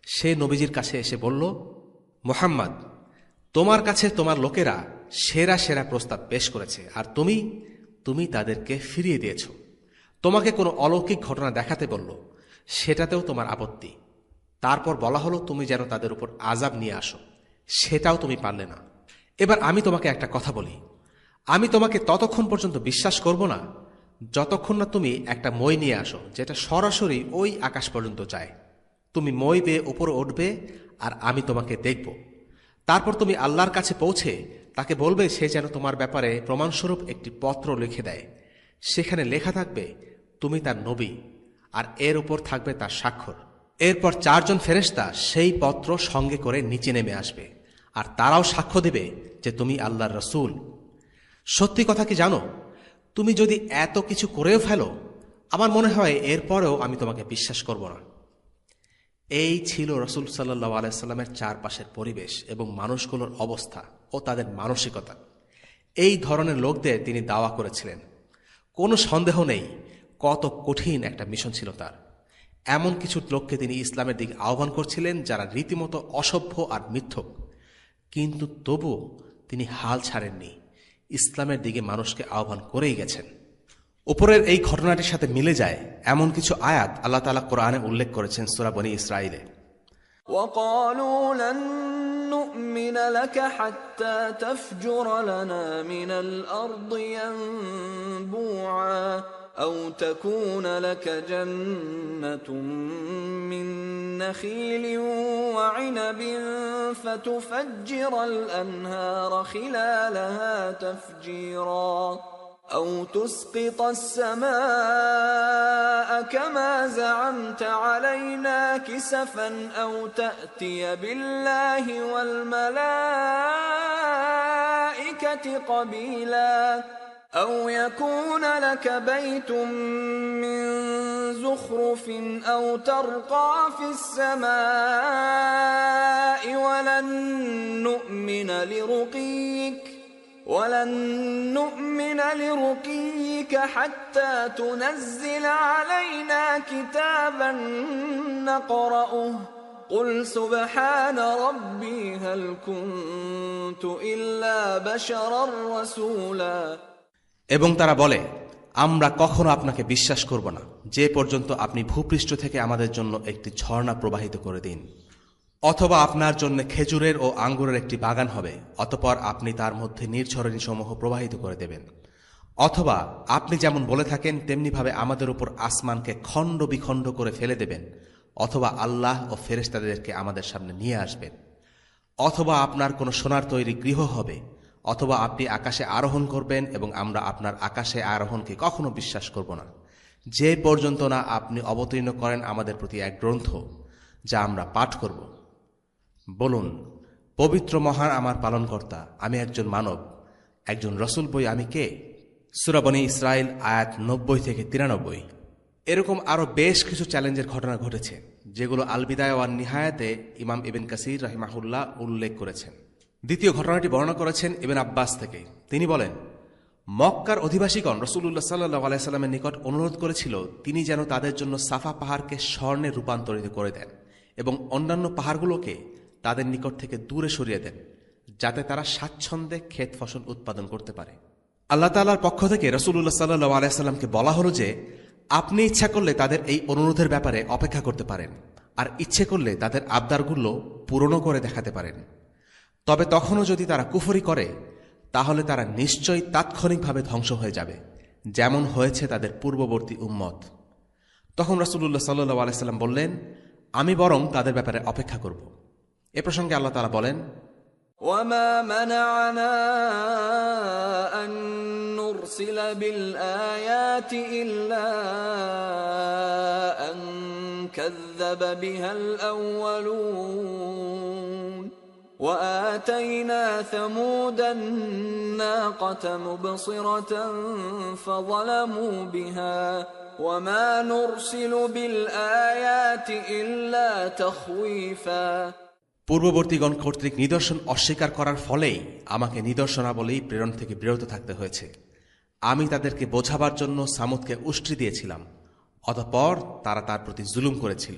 সে নবীজির কাছে এসে বলল, মুহাম্মদ, তোমার কাছে তোমার লোকেরা সেরা সেরা প্রস্তাব পেশ করেছে আর তুমি তাদেরকে ফিরিয়ে দিয়েছ। তোমাকে কোনো অলৌকিক ঘটনা দেখাতে বলল, সেটাতেও তোমার আপত্তি। তারপর বলা হলো তুমি যেন তাদের উপর আযাব নিয়ে আসো, সেটাও তুমি পারলে না। এবার আমি তোমাকে একটা কথা বলি, আমি তোমাকে ততক্ষণ পর্যন্ত বিশ্বাস করব না যতক্ষণ না তুমি একটা মই নিয়ে আসো যেটা সরাসরি ওই আকাশ পর্যন্ত যায়। তুমি মই বেয়ে উপরে উঠবে আর আমি তোমাকে দেখব। তারপর তুমি আল্লাহর কাছে পৌঁছে তাকে বলবে সে যেন তোমার ব্যাপারে প্রমাণস্বরূপ একটি পত্র লিখে দেয়। সেখানে লেখা থাকবে তুমি তার নবী, আর এর উপর থাকবে তার স্বাক্ষর। এরপর 4 জন ফেরেশতা সেই পত্র সঙ্গে করে নিচে নেমে আসবে, আর তারাও সাক্ষ্য দেবে যে তুমি আল্লাহর রসূল। সত্যি কথা কি জানো, তুমি যদি এত কিছু করেও ফেলো, আমার মনে হয় এরপরেও আমি তোমাকে বিশ্বাস করব না। এই ছিল রসূল সাল্লাল্লাহু আলাইহি সাল্লামের চারপাশের পরিবেশ এবং মানুষগুলোর অবস্থা ও তাদের মানসিকতা। এই ধরনের লোকদের তিনি দাওয়া করেছিলেন। কোনো সন্দেহ নেই কত কঠিন একটা মিশন ছিল তার। এমন কিছু লোককে তিনি ইসলামের দিকে আহ্বান করছিলেন যারা রীতিমতো অসভ্য আর মিথ্যক, কিন্তু তবুও তিনি হাল ছাড়েননি, ইসলামের দিকে মানুষকে আহ্বান করেই গেছেন। উপরের এই ঘটনাটির সাথে মিলে যায় এমন কিছু আয়াত আল্লাহ তাআলা কোরআনে উল্লেখ করেছেন সূরা বনী ইসরাঈলে। وقالوا لن نؤمن لك حتى تفجر لنا من الأرض ينبوعا أو تكون لك جنة من نخيل وعنب فتفجر الأنهار خلالها تفجيرا أو تسقط السماء كما زعمت علينا كسفا أو تأتي بالله والملائكة قبيلا أو يكون لك بيت من زخرف أو ترقى في السماء ولن نؤمن لرقيك حتى تنزل علينا كتابا نقرأه قل سبحان ربي هل كنت إلا بشرا رسولا। এবং তারা বলে, আমরা কখনো আপনাকে বিশ্বাস করব না যে পর্যন্ত আপনি ভূপৃষ্ঠ থেকে আমাদের জন্য একটি ঝর্ণা প্রবাহিত করে দিন, অথবা আপনার জন্য খেজুরের ও আঙ্গুরের একটি বাগান হবে, অতঃপর আপনি তার মধ্যে নির্ঝরণী সমূহ প্রবাহিত করে দেবেন, অথবা আপনি যেমন বলে থাকেন তেমনিভাবে আমাদের উপর আসমানকে খণ্ড বিখণ্ড করে ফেলে দেবেন, অথবা আল্লাহ ও ফেরেশতাদেরকে আমাদের সামনে নিয়ে আসবেন, অথবা আপনার কোনো সোনার তৈরি গৃহ হবে, অথবা আপনি আকাশে আরোহণ করবেন এবং আমরা আপনার আকাশে আরোহণকে কখনো বিশ্বাস করব না যে পর্যন্ত না আপনি অবতীর্ণ করেন আমাদের প্রতি এক গ্রন্থ যা আমরা পাঠ করব। বলুন, পবিত্র মহান আমার পালনকর্তা, আমি একজন মানব, একজন রসুল বই আমি কে? সূরা বনী ইসরাঈল আয়াত 90 থেকে 93। এরকম আরও বেশ কিছু চ্যালেঞ্জের ঘটনা ঘটেছে যেগুলো আল বিদায়া ওয়ান নিহায়াতে ইমাম ইবন কাসির রাহিমাহুল্লাহ উল্লেখ করেছেন। দ্বিতীয় ঘটনাটি বর্ণনা করেছেন ইবন আব্বাস থেকে। তিনি বলেন, মক্কার অধিবাসীগণ রাসূলুল্লাহ সাল্লাল্লাহু আলাইহি সাল্লামের নিকট অনুরোধ করেছিল তিনি যেন তাদের জন্য সাফা পাহাড়কে স্বর্ণে রূপান্তরিত করে দেন এবং অন্যান্য পাহাড়গুলোকে তাদের নিকট থেকে দূরে সরিয়ে দেন, যাতে তারা স্বাচ্ছন্দ্যে ক্ষেত ফসল উৎপাদন করতে পারে। আল্লাহ তাআলার পক্ষ থেকে রাসূলুল্লাহ সাল্লাল্লাহু আলাইহি সাল্লামকে বলা হলো যে আপনি ইচ্ছা করলে তাদের এই অনুরোধের ব্যাপারে অপেক্ষা করতে পারেন, আর ইচ্ছে করলে তাদের আবদারগুলো পূরণও করে দেখাতে পারেন। তবে তখনও যদি তারা কুফরি করে তাহলে তারা নিশ্চয়ই তাৎক্ষণিকভাবে ধ্বংস হয়ে যাবে, যেমন হয়েছে তাদের পূর্ববর্তী উম্মত। তখন রাসূলুল্লাহ সাল্লাল্লাহু আলাইহি সাল্লাম বললেন, আমি বরং তাদের ব্যাপারে অপেক্ষা করব। এ প্রসঙ্গে আল্লাহ তাআলা বলেন, وما منعنا أن نرسل بالآيات إلا أن كذب بها الأولون وآتينا ثمود الناقة مبصرة فظلموا بها وما نرسل بالآيات إلا تخويفا। পূর্ববর্তীগণ কর্তৃক নিদর্শন অস্বীকার করার ফলেই আমাকে নিদর্শনাবলী প্রেরণ থেকে বিরত থাকতে হয়েছে। আমি তাদেরকে বোঝাবার জন্য সামুদকে উষ্ট্রি দিয়েছিলাম, অতঃপর তারা তার প্রতি জুলুম করেছিল।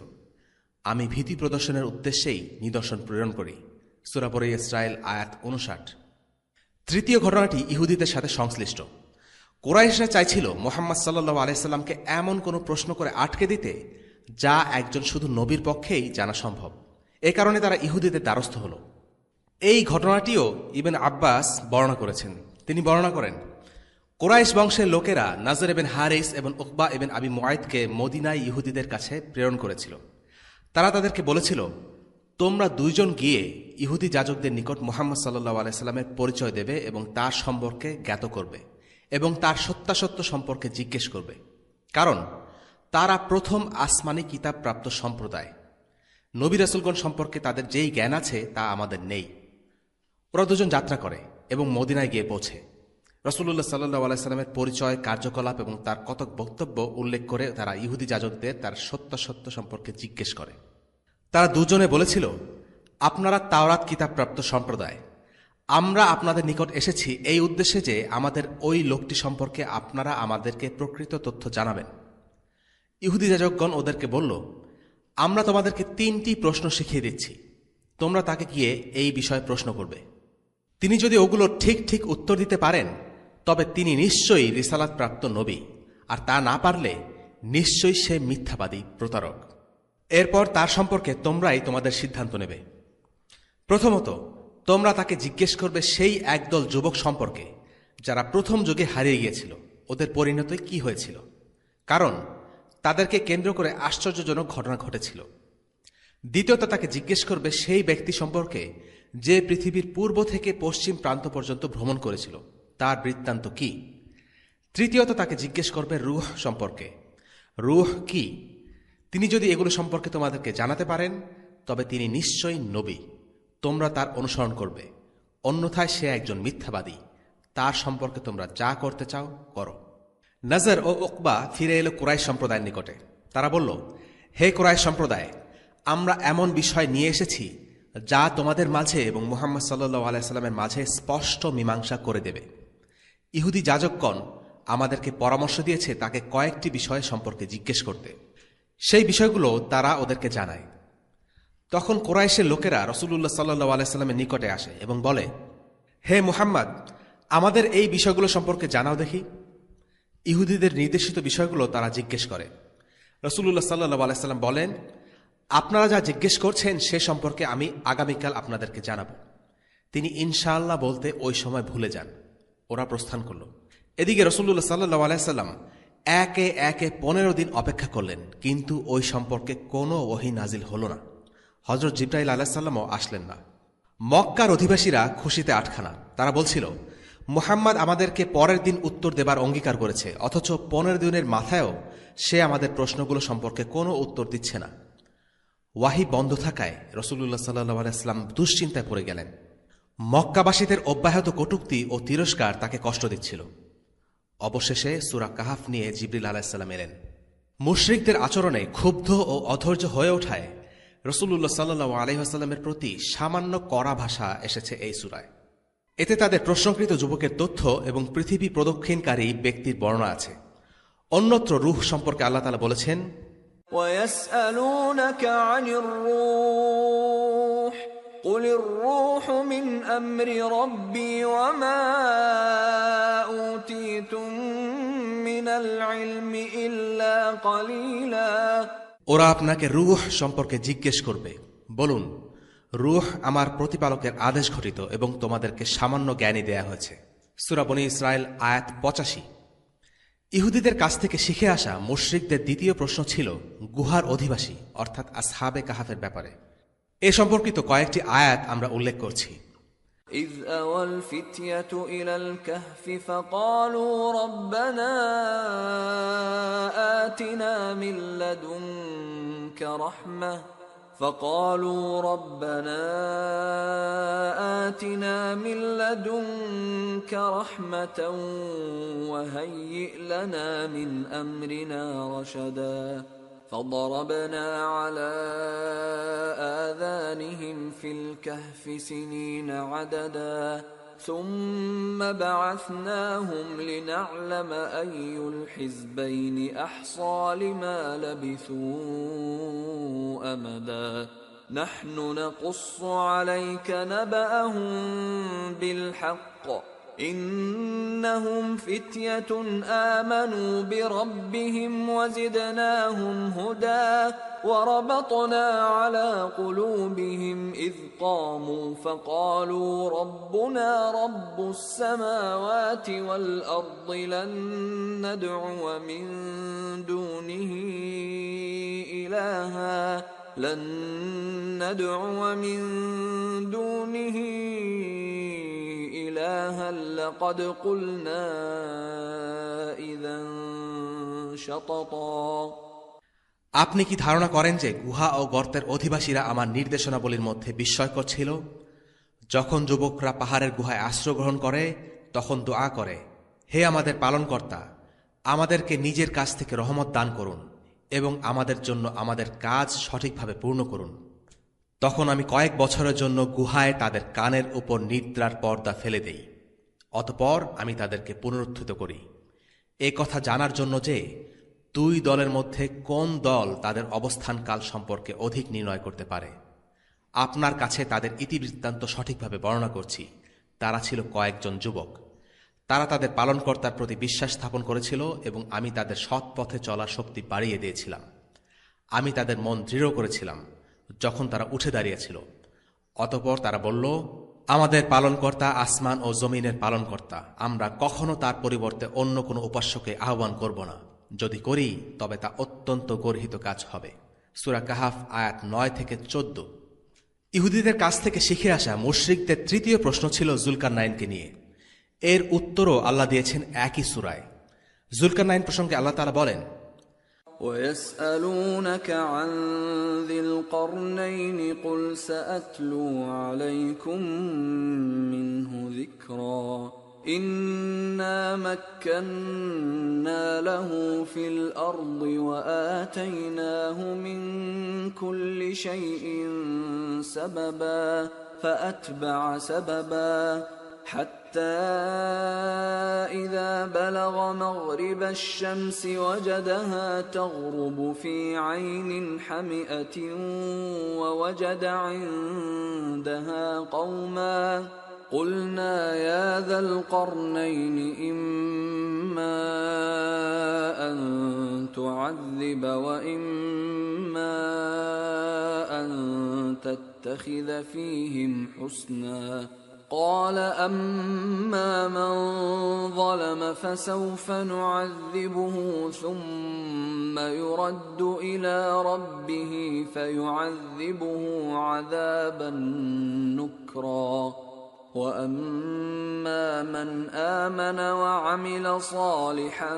আমি ভীতি প্রদর্শনের উদ্দেশ্যেই নিদর্শন প্রেরণ করি। সূরা বনী ইসরাঈল আয়াত 59। তৃতীয় ঘটনাটি ইহুদিদের সাথে সংশ্লিষ্ট। কুরাইশরা চাইছিল মুহাম্মদ সাল্লাল্লাহু আলাইহি সাল্লামকে এমন কোনো প্রশ্ন করে আটকে দিতে যা একজন শুধু নবীর পক্ষেই জানা সম্ভব। এ কারণে তারা ইহুদিদের দ্বারস্থ হল। এই ঘটনাটিও ইবনে আব্বাস বর্ণনা করেছেন। তিনি বর্ণনা করেন, কুরাইশ বংশের লোকেরা নাজর ইবনে হারিস এবং উকবা ইবনে আবি মুআইদকে মদিনায় ইহুদিদের কাছে প্রেরণ করেছিল। তারা তাদেরকে বলেছিল, তোমরা দুইজন গিয়ে ইহুদি যাজকদের নিকট মুহাম্মদ সাল্লাল্লাহু আলাইহি সাল্লামের পরিচয় দেবে এবং তার সম্পর্কে জ্ঞাত করবে এবং তার সত্যাসত্য সম্পর্কে জিজ্ঞেস করবে, কারণ তারা প্রথম আসমানি কিতাব প্রাপ্ত সম্প্রদায়। নবী রাসূলগণ সম্পর্কে তাদের যেই জ্ঞান আছে তা আমাদের নেই। ওরা দুজন যাত্রা করে এবং মদিনায় গিয়ে পৌঁছে রাসূলুল্লাহ সাল্লাল্লাহু আলাইহি সাল্লামের পরিচয়, কার্যকলাপ এবং তার কতক বক্তব্য উল্লেখ করে তারা ইহুদি যাজকদের তার সত্যাসত্য সম্পর্কে জিজ্ঞেস করে। তারা দুজনে বলেছিল, আপনারা তাওরাত কিতাবপ্রাপ্ত সম্প্রদায়। আমরা আপনাদের নিকট এসেছি এই উদ্দেশ্যে যে আমাদের ওই লোকটি সম্পর্কে আপনারা আমাদেরকে প্রকৃত তথ্য জানাবেন। ইহুদি যাজকগণ ওদেরকে বলল, আমরা তোমাদেরকে 3টি প্রশ্ন শিখিয়ে দিচ্ছি, তোমরা তাকে গিয়ে এই বিষয়ে প্রশ্ন করবে। তিনি যদি ওগুলো ঠিক ঠিক উত্তর দিতে পারেন তবে তিনি নিশ্চয়ই রিসালাতপ্রাপ্ত নবী, আর তা না পারলে নিশ্চয়ই সে মিথ্যাবাদী প্রতারক। এরপর তার সম্পর্কে তোমরাই তোমাদের সিদ্ধান্ত নেবে। প্রথমত, তোমরা তাকে জিজ্ঞেস করবে সেই একদল যুবক সম্পর্কে যারা প্রথম যুগে হারিয়ে গিয়েছিল, ওদের পরিণতি কি হয়েছিল, কারণ তাদেরকে কেন্দ্র করে আশ্চর্যজনক ঘটনা ঘটেছিল। দ্বিতীয়ত, তাকে জিজ্ঞেস করবে সেই ব্যক্তি সম্পর্কে যে পৃথিবীর পূর্ব থেকে পশ্চিম প্রান্ত পর্যন্ত ভ্রমণ করেছিল, তার বৃত্তান্ত কি। তৃতীয়ত, তাকে জিজ্ঞেস করবে রূহ সম্পর্কে। রূহ কি? তিনি যদি এগুলো সম্পর্কে তোমাদেরকে জানাতে পারেন তবে তিনি নিশ্চয়ই নবী, তোমরা তার অনুসরণ করবে, অন্যথায় সে একজন মিথ্যাবাদী, তার সম্পর্কে তোমরা যা করতে চাও করো। নজর ও উকবা ফিরে এলো কুরাইশ সম্প্রদায়ের নিকটে। তারা বলল, হে কুরাইশ সম্প্রদায়, আমরা এমন বিষয় নিয়ে এসেছি যা তোমাদের মাঝে এবং মুহাম্মদ সাল্লাল্লাহু আলাইহি সাল্লামের মাঝে স্পষ্ট মীমাংসা করে দেবে। ইহুদি যাজকগণ আমাদেরকে পরামর্শ দিয়েছে তাকে কয়েকটি বিষয় সম্পর্কে জিজ্ঞেস করতে। সেই বিষয়গুলো তারা ওদেরকে জানায়। তখন কুরাইশের লোকেরা রাসূলুল্লাহ সাল্লাল্লাহু আলাইহি সাল্লামের নিকটে আসে এবং বলে, হে মুহাম্মদ, আমাদের এই বিষয়গুলো সম্পর্কে জানাও দেখি। ইহুদিদের নির্দেশিত বিষয়গুলো তারা জিজ্ঞেস করে। রাসূলুল্লাহ সাল্লাল্লাহু আলাইহি সাল্লাম বলেন, আপনারা যা জিজ্ঞেস করছেন সে সম্পর্কে আমি আগামীকাল আপনাদেরকে জানাব। তিনি ইনশাআল্লাহ বলতে ওই সময় ভুলে যান। ওরা প্রস্থান করল। এদিকে রাসূলুল্লাহ সাল্লাল্লাহু আলাইহি সাল্লাম একে একে 15 দিন অপেক্ষা করলেন, কিন্তু ওই সম্পর্কে কোনো ওহী নাজিল হল না। হযরত জিবরাইল আলাইহিস সালামও আসলেন না। মক্কার অধিবাসীরা খুশিতে আটখানা। তারা বলছিল, মুহাম্মদ আমাদেরকে পরের দিন উত্তর দেবার অঙ্গীকার করেছে, অথচ 15 দিনের মাথায়ও সে আমাদের প্রশ্নগুলো সম্পর্কে কোনো উত্তর দিচ্ছে না। ওয়াহি বন্ধ থাকায় রাসূলুল্লাহ সাল্লাল্লাহু আলাইহি সাল্লাম দুশ্চিন্তায় পড়ে গেলেন। মক্কাবাসীদের অব্যাহত কটূক্তি ও তিরস্কার তাকে কষ্ট দিচ্ছিল। অবশেষে সূরা কাহাফ নিয়ে জিবরিল আলাইহিস সালাম এলেন। মুশরিকদের আচরণে ক্ষুব্ধ ও অধৈর্য হয়ে ওঠায় রাসূলুল্লাহ সাল্লাল্লাহু আলাইহি ওয়াসাল্লামের প্রতি সামান্য কড়া ভাষা এসেছে এই সূরায়। এতে তাদের প্রশ্নকৃত যুবকের তথ্য এবং পৃথিবী প্রদক্ষিণকারী ব্যক্তির বর্ণনা আছে। অন্যত্র রূহ সম্পর্কে আল্লাহ তাআলা বলেছেন, وَيَسْأَلُونَكَ عَنِ الرُّوحِ قُلِ الرُّوحُ مِنْ أَمْرِ رَبِّي وَمَا أُوتِيتُم مِّنَ الْعِلْمِ إِلَّا قَلِيلًا। ওরা আপনাকে রূহ সম্পর্কে জিজ্ঞেস করবে, বলুন, রূহ আমার প্রতিপালকের আদেশ ঘটিত এবং তোমাদেরকে সামান্য জ্ঞানই দেয়া হয়েছে। সূরা বনী ইসরাইল আয়াত 85। ইহুদিদের কাছ থেকে শিখে আসা মুশরিকদের দ্বিতীয় প্রশ্ন ছিল গুহার অধিবাসী অর্থাৎ আসহাবে কাহাফের ব্যাপারে। এ সম্পর্কিত কয়েকটি আয়াত আমরা উল্লেখ করছি। إذ أوى الفتية إلى الكهف فقالوا ربنا آتنا من لدنك رحمة وهيئ لنا من أمرنا رشدا فضربنا على آذانهم في الكهف سنين عددا ثم بعثناهم لنعلم أي الحزبين أحصى لما لبثوا أمدا نحن نقص عليك نبأهم بالحق إنهم فتية آمنوا بربهم وزدناهم هدى وربطنا على قلوبهم إذ قاموا فقالوا ربنا رب السماوات والأرض لن ندعو من دونه إلها لقد قلنا إذا شططا। আপনি কি ধারণা করেন যে গুহা ও গর্তের অধিবাসীরা আমার নির্দেশনাবলীর মধ্যে বিস্ময়কর ছিল? যখন যুবকরা পাহাড়ের গুহায় আশ্রয় গ্রহণ করে তখন দোয়া করে, হে আমাদের পালনকর্তা, আমাদেরকে নিজের কাছ থেকে রহমত দান করুন এবং আমাদের জন্য আমাদের কাজ সঠিকভাবে পূর্ণ করুন। তখন আমি কয়েক বছরের জন্য গুহায় তাদের কানের উপর নিদ্রার পর্দা ফেলে দেই, অতঃপর আমি তাদেরকে পুনরুত্থিত করি, এ কথা জানার জন্য যে দুই দলের মধ্যে কোন দল তাদের অবস্থানকাল সম্পর্কে অধিক নির্ণয় করতে পারে। আপনার কাছে তাদের ইতিবৃত্তান্ত সঠিকভাবে বর্ণনা করছি। তারা ছিল কয়েকজন যুবক। তারা তাদের পালনকর্তার প্রতি বিশ্বাস স্থাপন করেছিল এবং আমি তাদের সৎ পথে চলার শক্তি বাড়িয়ে দিয়েছিলাম। আমি তাদের মন দৃঢ় করেছিলাম যখন তারা উঠে দাঁড়িয়েছিল। অতঃপর তারা বলল, আমাদের পালনকর্তা আসমান ও জমিনের পালনকর্তা, আমরা কখনো তার পরিবর্তে অন্য কোনো উপাস্যকে আহ্বান করব না। যদি করি তবে তা অত্যন্ত গর্হিত কাজ হবে। সূরা কাহাফ আয়াত 9 থেকে 14। ইহুদিদের কাছ থেকে শিখে আসা মুশরিকদের তৃতীয় প্রশ্ন ছিল যুলকারনাইনকে নিয়ে। এর উত্তরও আল্লাহ দিয়েছেন একই সূরায়। যুলকারনাইন প্রসঙ্গে আল্লাহ তাআলা বলেন, وَيَسْأَلُونَكَ عَنْ ذِي الْقَرْنَيْنِ قُلْ سَأَتْلُو عَلَيْكُمْ مِنْهُ ذِكْرًا إِنَّا مَكَّنَّا لَهُ فِي الْأَرْضِ وَآتَيْنَاهُ مِنْ كُلِّ شَيْءٍ سَبَبًا فَأَتْبَعَ سَبَبًا حتى إذا بلغ مغرب الشمس وجدها تغرب في عين حمئة ووجد عندها قوما قلنا يا ذا القرنين إما أن تعذب وإما أن تتخذ فيهم حسنا قال أما من ظلم فسوف نعذبه ثم يرد إلى ربه فيعذبه عذابا نكرا وأما من آمن وعمل صالحا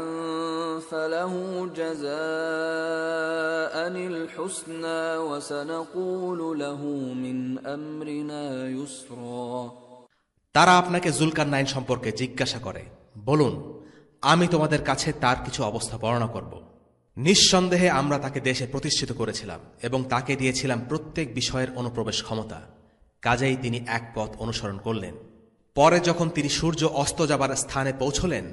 فله جزاء الحسنى وسنقول له من أمرنا يسرا। তারা আপনাকে যুলকারনাইন সম্পর্কে জিজ্ঞাসা করে, বলুন, আমি তোমাদের কাছে তার কিছু অবস্থা বর্ণনা করব। নিঃসন্দেহে আমরা তাকে দেশে প্রতিষ্ঠিত করেছিলাম এবং তাকে দিয়েছিলাম প্রত্যেক বিষয়ের অনুপ্রবেশ ক্ষমতা। কাজেই তিনি এক পথ অনুসরণ করলেন। পরে যখন তিনি সূর্য অস্ত যাবার স্থানে পৌঁছলেন,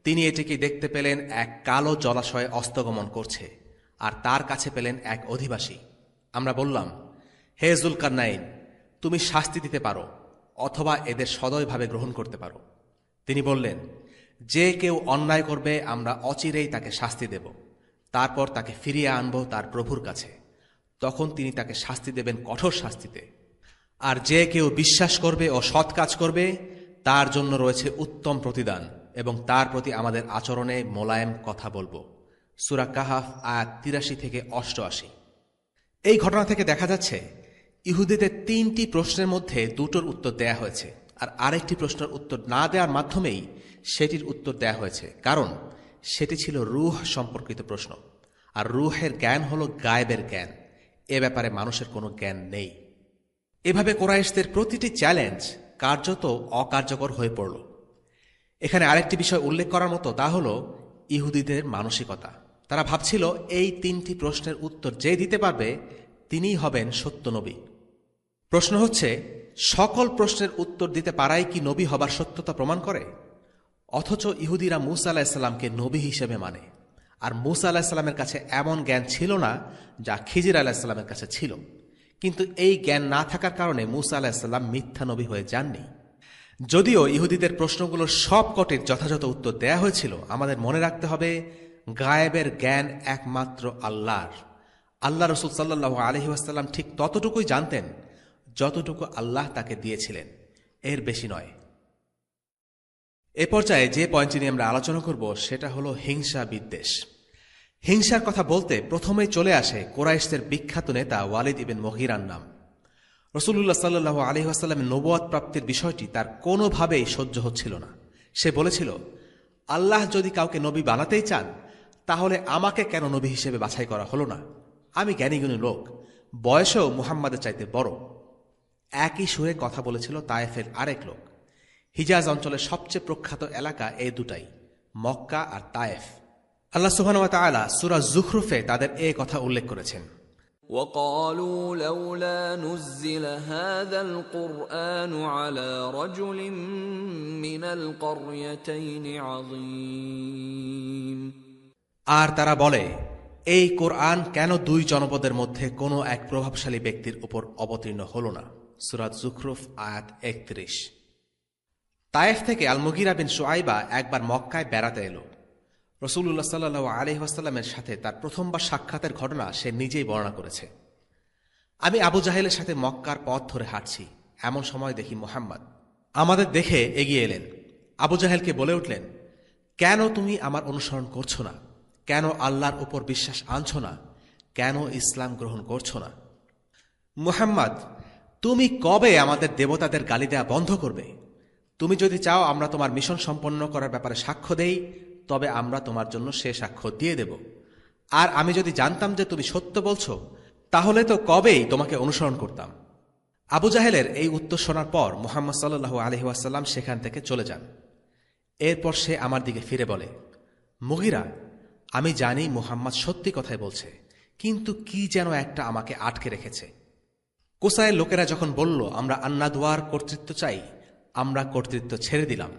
তিনি এটিকে দেখতে পেলেন এক কালো জলাশয়ে অস্তগমন করছে, আর তার কাছে পেলেন এক অধিবাসী। আমরা বললাম, হে যুলকারনাইন, তুমি শাস্তি দিতে পারো অথবা এদের সদয়ভাবে গ্রহণ করতে পারো। তিনি বললেন, যে কেউ অন্যায় করবে আমরা অচিরেই তাকে শাস্তি দেব, তারপর তাকে ফিরিয়ে আনব তার প্রভুর কাছে। তখন তিনি তাকে শাস্তি দেবেন কঠোর শাস্তিতে। আর যে কেউ বিশ্বাস করবে ও সৎ কাজ করবে তার জন্য রয়েছে উত্তম প্রতিদান এবং তার প্রতি আমাদের আচরণে মোলায়েম কথা বলবো। সূরা কাহাফ আয়াত 83 থেকে 88। এই ঘটনা থেকে দেখা যাচ্ছে ইহুদিদের 3টি প্রশ্নের মধ্যে 2টোর উত্তর দেয়া হয়েছে, আর আরেকটি প্রশ্নের উত্তর না দেওয়ার মাধ্যমেই সেটির উত্তর দেয়া হয়েছে, কারণ সেটি ছিল রূহ সম্পর্কিত প্রশ্ন। আর রূহের জ্ঞান হল গায়েবের জ্ঞান, এ ব্যাপারে মানুষের কোনো জ্ঞান নেই। এভাবে কুরাইশদের প্রতিটি চ্যালেঞ্জ কার্যত অকার্যকর হয়ে পড়ল। এখানে আরেকটি বিষয় উল্লেখ করার মতো, তা হল ইহুদিদের মানসিকতা। তারা ভাবছিল এই 3টি প্রশ্নের উত্তর যে দিতে পারবে তিনিই হবেন সত্য নবী। প্রশ্ন হচ্ছে, সকল প্রশ্নের উত্তর দিতে পারাই কি নবী হবার সত্যতা প্রমাণ করে? অথচ ইহুদিরা মূসা আলাহিসাল্লামকে নবী হিসেবে মানে, আর মূসা আলাহিসাল্লামের কাছে এমন জ্ঞান ছিল না যা খিজির আলাহিসাল্লামের কাছে ছিল। কিন্তু এই জ্ঞান না থাকার কারণে মূসা আলাহিসাল্লাম মিথ্যা নবী হয়ে যাননি। যদিও ইহুদিদের প্রশ্নগুলোর সব কটির যথাযথ উত্তর দেয়া হয়েছিল, আমাদের মনে রাখতে হবে গায়েবের জ্ঞান একমাত্র আল্লাহর। আল্লাহ রসুল সাল্লাল্লাহু আলাইহি ওয়াসাল্লাম ঠিক ততটুকুই জানতেন যতটুকু আল্লাহ তাকে দিয়েছিলেন, এর বেশি নয়। এ পর্যায়ে যে পয়েন্টটি নিয়ে আমরা আলোচনা করব সেটা হলো হিংসা বিদ্বেষ। হিংসার কথা বলতে প্রথমেই চলে আসে কুরাইশদের বিখ্যাত নেতা ওয়ালিদ ইবনে মুগীরার নাম। রাসূলুল্লাহ সাল্লাল্লাহু আলাইহি ওয়াসাল্লামের নবুয়ত প্রাপ্তির বিষয়টি তার কোনোভাবেই সহ্য হচ্ছিল না। সে বলেছিল, আল্লাহ যদি কাউকে নবী বানাতেই চান তাহলে আমাকে কেন নবী হিসেবে বাছাই করা হলো না? আমি জ্ঞানীগুণী লোক, বয়সেও মুহাম্মাদের চাইতে বড়। একই সুরে কথা বলেছিল তায়েফের আরেক লোক। হিজাজ অঞ্চলের সবচেয়ে প্রখ্যাত এলাকা এই দুটাই, মক্কা আর তায়েফ। আল্লাহ সুবহানাহু ওয়া তাআলা সূরা যুখরুফে তাদের এই কথা উল্লেখ করেছেন। وقالوا لولا نزل هذا القرآن على رجل من القريتين عظيم। আর তারা বলে, এই কোরআন কেন দুই জনপদের মধ্যে কোনো এক প্রভাবশালী ব্যক্তির উপর অবতীর্ণ হল না? সূরা যুখরুফ আয়াত 31। তায়েফ থেকে আল মুগীরা বিন শুআইবা একবার মক্কায় বেড়াতে এলো। রাসূলুল্লাহ সাল্লাল্লাহু আলাইহি ওয়াসাল্লামের সাথে তার প্রথমবার সাক্ষাতের ঘটনা সে নিজেই বর্ণনা করেছে। আমি আবু জাহেলের সাথে মক্কার পথ ধরে হাঁটছি, এমন সময় দেখি মুহাম্মদ আমাদের দেখে এগিয়ে এলেন। আবু জাহেলকে বলে উঠলেন, কেন তুমি আমার অনুসরণ করছো না? কেন আল্লাহর উপর বিশ্বাস আনছো না? কেন ইসলাম গ্রহণ করছো না? মুহাম্মদ, তুমি কবে আমাদের দেবতাদের গালি দেয়া বন্ধ করবে? তুমি যদি চাও আমরা তোমার মিশন সম্পন্ন করার ব্যাপারে সাক্ষ্য দেই, তবে আমরা তোমার জন্য সে সাক্ষ্য দিয়ে দেব। আর আমি যদি জানতাম যে তুমি সত্য বলছো, তাহলে তো কবেই তোমাকে অনুসরণ করতাম। আবু জাহেলের এই উত্তর শোনার পর মুহাম্মদ সাল্লাল্লাহু আলাইহি ওয়াসাল্লাম সেখান থেকে চলে যান। এরপর সে আমার দিকে ফিরে বলে, মুগীরা, আমি জানি মুহাম্মদ সত্যি কথাই বলছে, কিন্তু কি যেন একটা আমাকে আটকে রেখেছে। কোসাইয়ের লোকেরা যখন বলল আমরা আন্নাদওয়ার কর্তৃত্ব চাই, আমরা কর্তৃত্ব ছেড়ে দিলাম।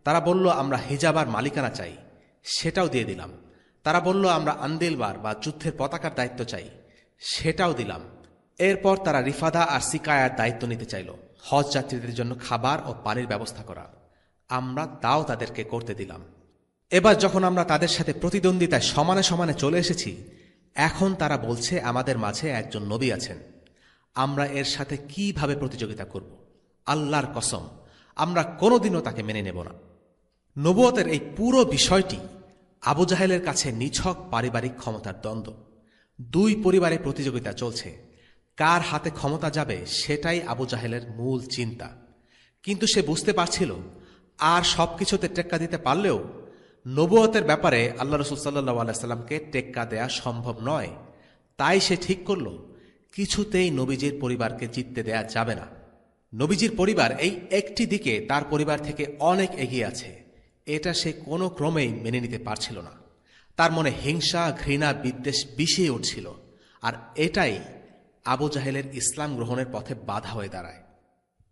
তারা বলল আমরা হিজাবার মালিকানা চাই, সেটাও দিয়ে দিলাম। তারা বলল আমরা আন্দিলবার বা যুদ্ধের পতাকার দায়িত্ব চাই, সেটাও দিলাম। এরপর তারা রিফাদা আর সিকায়ার দায়িত্ব নিতে চাইল, হজ যাত্রীদের জন্য খাবার ও পানির ব্যবস্থা করা। আমরা তাও তাদেরকে করতে দিলাম। এবার যখন আমরা তাদের সাথে প্রতিদ্বন্দ্বিতায় সমানে সমানে চলে এসেছি, এখন তারা বলছে আমাদের মাঝে একজন নবী আছেন। আমরা এর সাথে কিভাবে প্রতিযোগিতা করব? আল্লাহর কসম, আমরা কোনোদিনও তাকে মেনে নেব না। নবুয়তের এই পুরো বিষয়টি আবু জাহেলের কাছে নিছক পারিবারিক ক্ষমতার দ্বন্দ্ব। দুই পরিবারে প্রতিযোগিতা চলছে, কার হাতে ক্ষমতা যাবে সেটাই আবু জাহেলের মূল চিন্তা। কিন্তু সে বুঝতে পারছিল আর সবকিছুতে টেক্কা দিতে পারলেও নবুয়তের ব্যাপারে আল্লাহ রাসূল সাল্লাল্লাহু আলাইহি সাল্লামকে টেক্কা দেয়া সম্ভব নয়। তাই সে ঠিক করল, কিছুতেই নবীজির পরিবারকে জিততে দেয়া যাবে না। নবীজির পরিবার এই একটি দিকে তার পরিবার থেকে অনেক এগিয়ে আছে, এটা সে কোনো ক্রমেই মেনে নিতে পারছিল না। তার মনে হিংসা, ঘৃণা, বিদ্বেষ বিষিয়ে উঠছিল। আর এটাই আবু জাহেলের ইসলাম গ্রহণের পথে বাধা হয়ে দাঁড়ায়।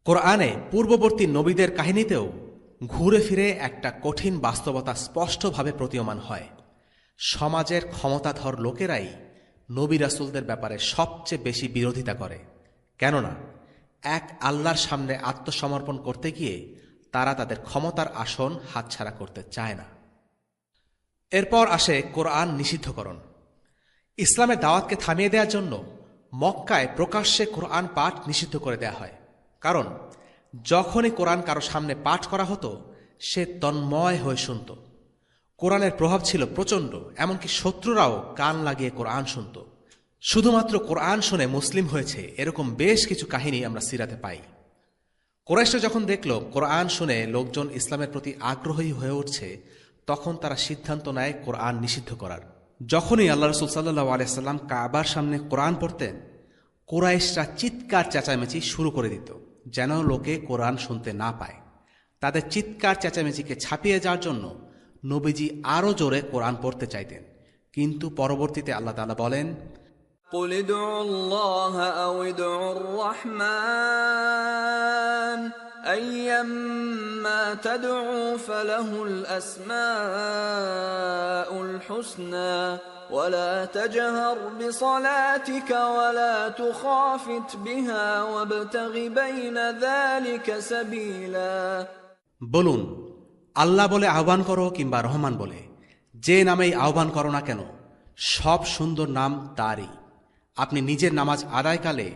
কোরআনে পূর্ববর্তী নবীদের কাহিনীতেও ঘুরে ফিরে একটা কঠিন বাস্তবতা স্পষ্টভাবে প্রতীয়মান হয়। সমাজের ক্ষমতাধর লোকেরাই নবী রাসূলদের ব্যাপারে সবচেয়ে বেশি বিরোধিতা করে। কেননা এক আল্লাহর সামনে আত্মসমর্পণ করতে গিয়ে তারা তাদের ক্ষমতার আসন হাতছাড়া করতে চায় না। এরপর আসে কোরআন নিষিদ্ধকরণ। ইসলামের দাওয়াতকে থামিয়ে দেওয়ার জন্য মক্কায় প্রকাশ্যে কোরআন পাঠ নিষিদ্ধ করে দেয়া হয়। কারণ যখনই কোরআন কারো সামনে পাঠ করা হতো, সে তন্ময় হয়ে শুনত। কোরআনের প্রভাব ছিল প্রচণ্ড, এমনকি শত্রুরাও কান লাগিয়ে কোরআন শুনত। শুধুমাত্র কোরআন শুনে মুসলিম হয়েছে এরকম বেশ কিছু কাহিনী আমরা সিরাতে পাই। কুরাইশরা যখন দেখল কোরআন শুনে লোকজন ইসলামের প্রতি আগ্রহী হয়ে উঠছে, তখন তারা সিদ্ধান্ত নেয় কোরআন নিষিদ্ধ করার। যখনই আল্লাহ রাসূল সাল্লাল্লাহু আলাইহি সাল্লাম কাবার সামনে কোরআন পড়তেন, কুরাইশরা চিৎকার চেঁচামেচি শুরু করে দিত, যেন লোকে কোরআন শুনতে না পায়। তাদের চিৎকার চেঁচামেচিকে ছাপিয়ে যাওয়ার জন্য নবীজি আরও জোরে কোরআন পড়তে চাইতেন। কিন্তু পরবর্তীতে আল্লাহ তাআলা বলেন, قل ادعوا الله أو ادعوا الرحمن أيما تدعوا فله الأسماء الحسنى ولا تجهر بصلاتك ولا تخافت بها وابتغ بين ذلك سبيلا। বলুন, আল্লাহ বলে আহ্বান করো কিংবা রহমান বলে, যে নামেই আহ্বান করো না কেন, সব সুন্দর নাম তারই। আপনি নিজের নামাজ আদায়কালে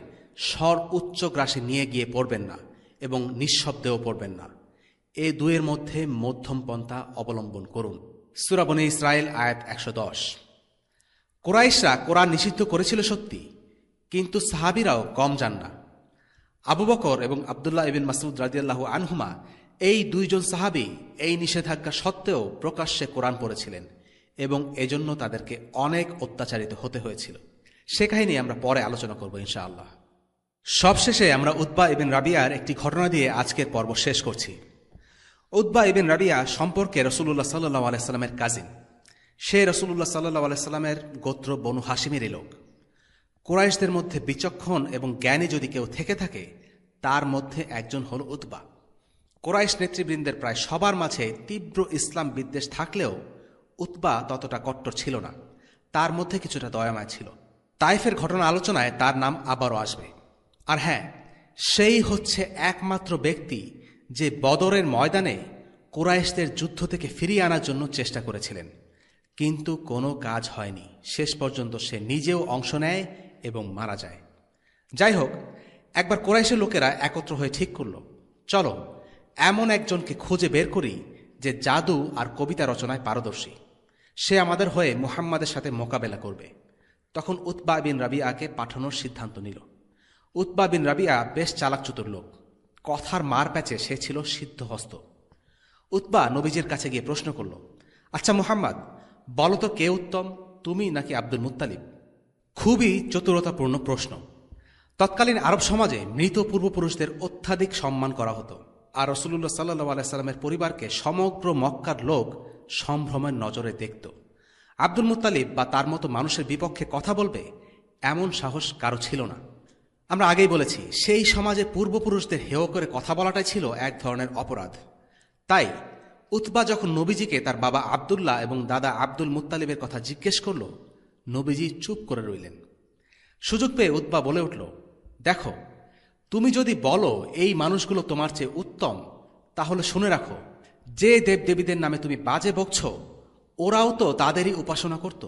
স্বর উচ্চ গ্রাসে নিয়ে গিয়ে পড়বেন না এবং নিঃশব্দেও পড়বেন না। এ দুয়ের মধ্যে মধ্যম পন্থা অবলম্বন করুন। সূরা বনী ইসরাঈল আয়াত ১১০। কুরাইশরা কোরআন নিষিদ্ধ করেছিল সত্যি, কিন্তু সাহাবীরাও কম যান না। আবু বকর এবং আব্দুল্লাহ ইবিন মাসউদ রাদিয়াল্লাহু আনহুমা, এই দুইজন সাহাবী এই নিষেধাজ্ঞা সত্ত্বেও প্রকাশ্যে কোরআন পড়েছিলেন এবং এজন্য তাদেরকে অনেক অত্যাচারিত হতে হয়েছিল। সে কাহিনী আমরা পরে আলোচনা করব ইনশাআল্লাহ। সবশেষে আমরা উতবা ইবিন রাবিয়ার একটি ঘটনা দিয়ে আজকের পর্ব শেষ করছি। উতবা ইবিন রাবিয়া সম্পর্কে রাসূলুল্লাহ সাল্লাল্লাহু আলাইহি সাল্লামের কাজিন। সে রাসূলুল্লাহ সাল্লাল্লাহু আলাইহি সাল্লামের গোত্র বনু হাশিমেরই লোক। কুরাইশদের মধ্যে বিচক্ষণ এবং জ্ঞানী যদি কেউ থেকে থাকে, তার মধ্যে একজন হল উতবা। কুরাইশ নেতৃবৃন্দের প্রায় সবার মাঝে তীব্র ইসলাম বিদ্বেষ থাকলেও উতবা ততটা কট্টর ছিল না। তার মধ্যে কিছুটা দয়াময় ছিল। তাইফের ঘটনা আলোচনায় তার নাম আবারও আসবে। আর হ্যাঁ, সেই হচ্ছে একমাত্র ব্যক্তি যে বদরের ময়দানে কুরাইশদের যুদ্ধ থেকে ফিরিয়ে আনার জন্য চেষ্টা করেছিলেন, কিন্তু কোনো কাজ হয়নি। শেষ পর্যন্ত সে নিজেও অংশ নেয় এবং মারা যায়। যাই হোক, একবার কুরাইশের লোকেরা একত্র হয়ে ঠিক করল, চলো এমন একজনকে খুঁজে বের করি যে জাদু আর কবিতা রচনায় পারদর্শী। সে আমাদের হয়ে মুহাম্মাদের সাথে মোকাবেলা করবে। তখন উতবা বিন রাবিয়াকে পাঠানোর সিদ্ধান্ত নিল। উতবা বিন রাবিয়া বেশ চালাকচতুর লোক। কথার মার প্যাচে সে ছিল সিদ্ধহস্ত। উতবা নবীজির কাছে গিয়ে প্রশ্ন করল, আচ্ছা মুহাম্মদ, বলো তো কে উত্তম, তুমি নাকি আব্দুল মুত্তালিব? খুবই চতুরতাপূর্ণ প্রশ্ন। তৎকালীন আরব সমাজে মৃত পূর্বপুরুষদের অত্যাধিক সম্মান করা হতো, আর রাসূলুল্লাহ সাল্লাল্লাহু আলাইহি সাল্লামের পরিবারকে সমগ্র মক্কার লোক সম্ভ্রমের নজরে দেখত। আব্দুল মুত্তালিব বা তার মতো মানুষের বিপক্ষে কথা বলবে এমন সাহস কারো ছিল না। আমরা আগেই বলেছি, সেই সমাজে পূর্বপুরুষদের হেয় করে কথা বলাটাই ছিল এক ধরনের অপরাধ। তাই উতবা যখন নবীজিকে তার বাবা আব্দুল্লাহ এবং দাদা আব্দুল মুত্তালিবের কথা জিজ্ঞেস করল, নবীজি চুপ করে রইলেন। সুযোগ পেয়ে উতবা বলে উঠল, দেখো, তুমি যদি বলো এই মানুষগুলো তোমার চেয়ে উত্তম, তাহলে শুনে রাখো, যে দেবদেবীদের নামে তুমি বাজে বকছ, ওরাও তো তাদেরই উপাসনা করত।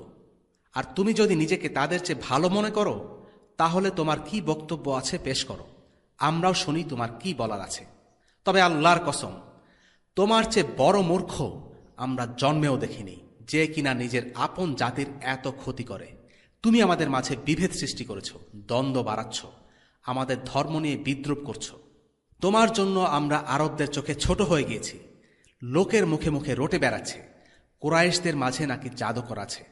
আর তুমি যদি নিজেকে তাদের চেয়ে ভালো মনে করো, তাহলে তোমার কি বক্তব্য আছে পেশ করো, আমরাও শুনি তোমার কি বলার আছে। তবে আল্লাহর কসম, তোমার চেয়ে বড় মূর্খ আমরা জন্মেও দেখিনি, যে কিনা নিজের আপন জাতির এত ক্ষতি করে। তুমি আমাদের মাঝে বিভেদ সৃষ্টি করেছ, দ্বন্দ্ব বাড়াচ্ছ, আমাদের ধর্ম নিয়ে বিদ্রুপ করছ। তোমার জন্য আমরা আরবদের চোখে ছোট হয়ে গিয়েছি। লোকের মুখে মুখে রটে বেড়াচ্ছে কুরাইশদের মাঝে নাকি জাদুকর আছে।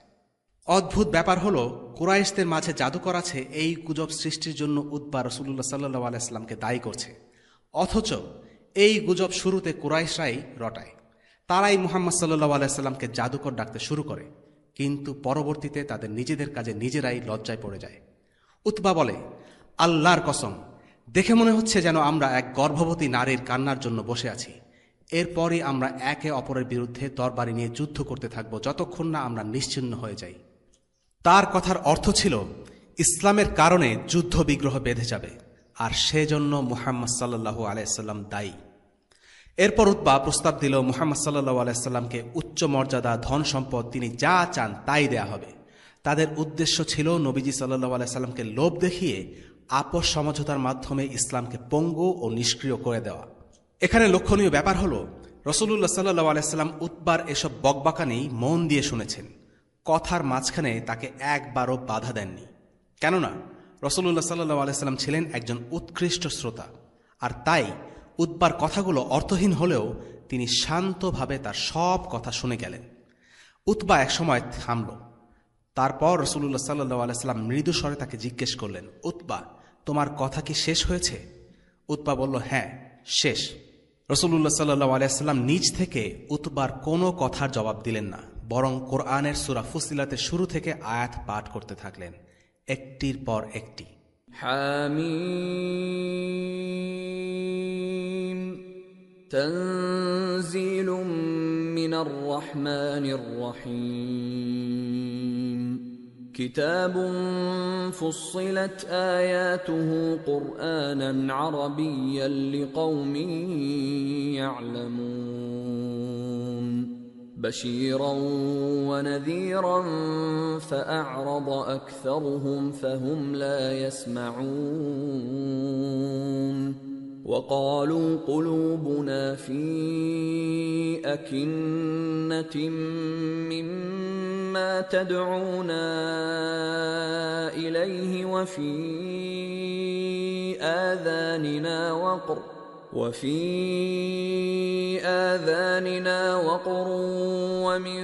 অদ্ভুত ব্যাপার হলো, কুরাইশদের মাঝে জাদুকর আছে এই গুজব সৃষ্টির জন্য উতবা রাসূলুল্লাহ সাল্লাল্লাহু আলাইহি সাল্লামকে দায়ী করছে। অথচ এই গুজব শুরুতে কুরাইশরাই রটায়। তারাই মুহাম্মদ সাল্লাল্লাহু আলাইহি সাল্লামকে জাদুকর ডাকতে শুরু করে, কিন্তু পরবর্তীতে তাদের নিজেদের কাজে নিজেরাই লজ্জায় পড়ে যায়। উতবা বলে, আল্লাহর কসম, দেখে মনে হচ্ছে যেন আমরা এক গর্ভবতী নারীর কান্নার জন্য বসে আছি। এরপরই আমরা একে অপরের বিরুদ্ধে তরবারি নিয়ে যুদ্ধ করতে থাকব, যতক্ষণ না আমরা নিশ্চিহ্ন হয়ে যাই। তার কথার অর্থ ছিল, ইসলামের কারণে যুদ্ধ বিগ্রহ বেঁধে যাবে, আর সেজন্য মুহাম্মদ সাল্লাল্লাহু আলাইহি সাল্লাম দায়ী। এরপর উতবা প্রস্তাব দিল, মুহাম্মদ সাল্লাল্লাহু আলাইহি সাল্লামকে উচ্চ মর্যাদা, ধন সম্পদ, তিনি যা চান তাই দেয়া হবে। তাদের উদ্দেশ্য ছিল নবীজি সাল্লাল্লাহু আলাইহি সাল্লামকে লোভ দেখিয়ে আপোষ সমঝোতার মাধ্যমে ইসলামকে পঙ্গু ও নিষ্ক্রিয় করে দেওয়া। এখানে লক্ষণীয় ব্যাপার হল, রাসূলুল্লাহ সাল্লাল্লাহু আলাইহি সাল্লাম উতবার এসব বকবাকানি মন দিয়ে শুনেছেন। কথার মাঝখানে তাকে একবারও বাধা দেননি। কেননা রাসূলুল্লাহ সাল্লাল্লাহু আলাইহি সাল্লাম ছিলেন একজন উৎকৃষ্ট শ্রোতা, আর তাই উতবার কথাগুলো অর্থহীন হলেও তিনি শান্তভাবে তার সব কথা শুনে গেলেন। উতবা একসময় থামল। তারপর রাসূলুল্লাহ সাল্লাল্লাহু আলাইহি সাল্লাম মৃদু স্বরে তাকে জিজ্ঞেস করলেন, উতবা, তোমার কথা কি শেষ হয়েছে? উতবা বলল, হ্যাঁ, শেষ। রাসূলুল্লাহ সাল্লাল্লাহু আলাইহি সাল্লাম নিজ থেকে উতবার কোনো কথার জবাব দিলেন না, বরং কোরআনের সূরা ফুসিলাতের শুরু থেকে আয়াত পাঠ করতে থাকলেন, একটির পর একটি। হামিম তানজিলুম মিনার রহমানির রহিম كتاب فصلت آياته قرآنا عربيا لقوم يعلمون بشيرا ونذيرا فأعرض أكثرهم فهم لا يسمعون وقالوا قلوبنا في أكنة مما تدعونا إليه وفي آذاننا وقر ومن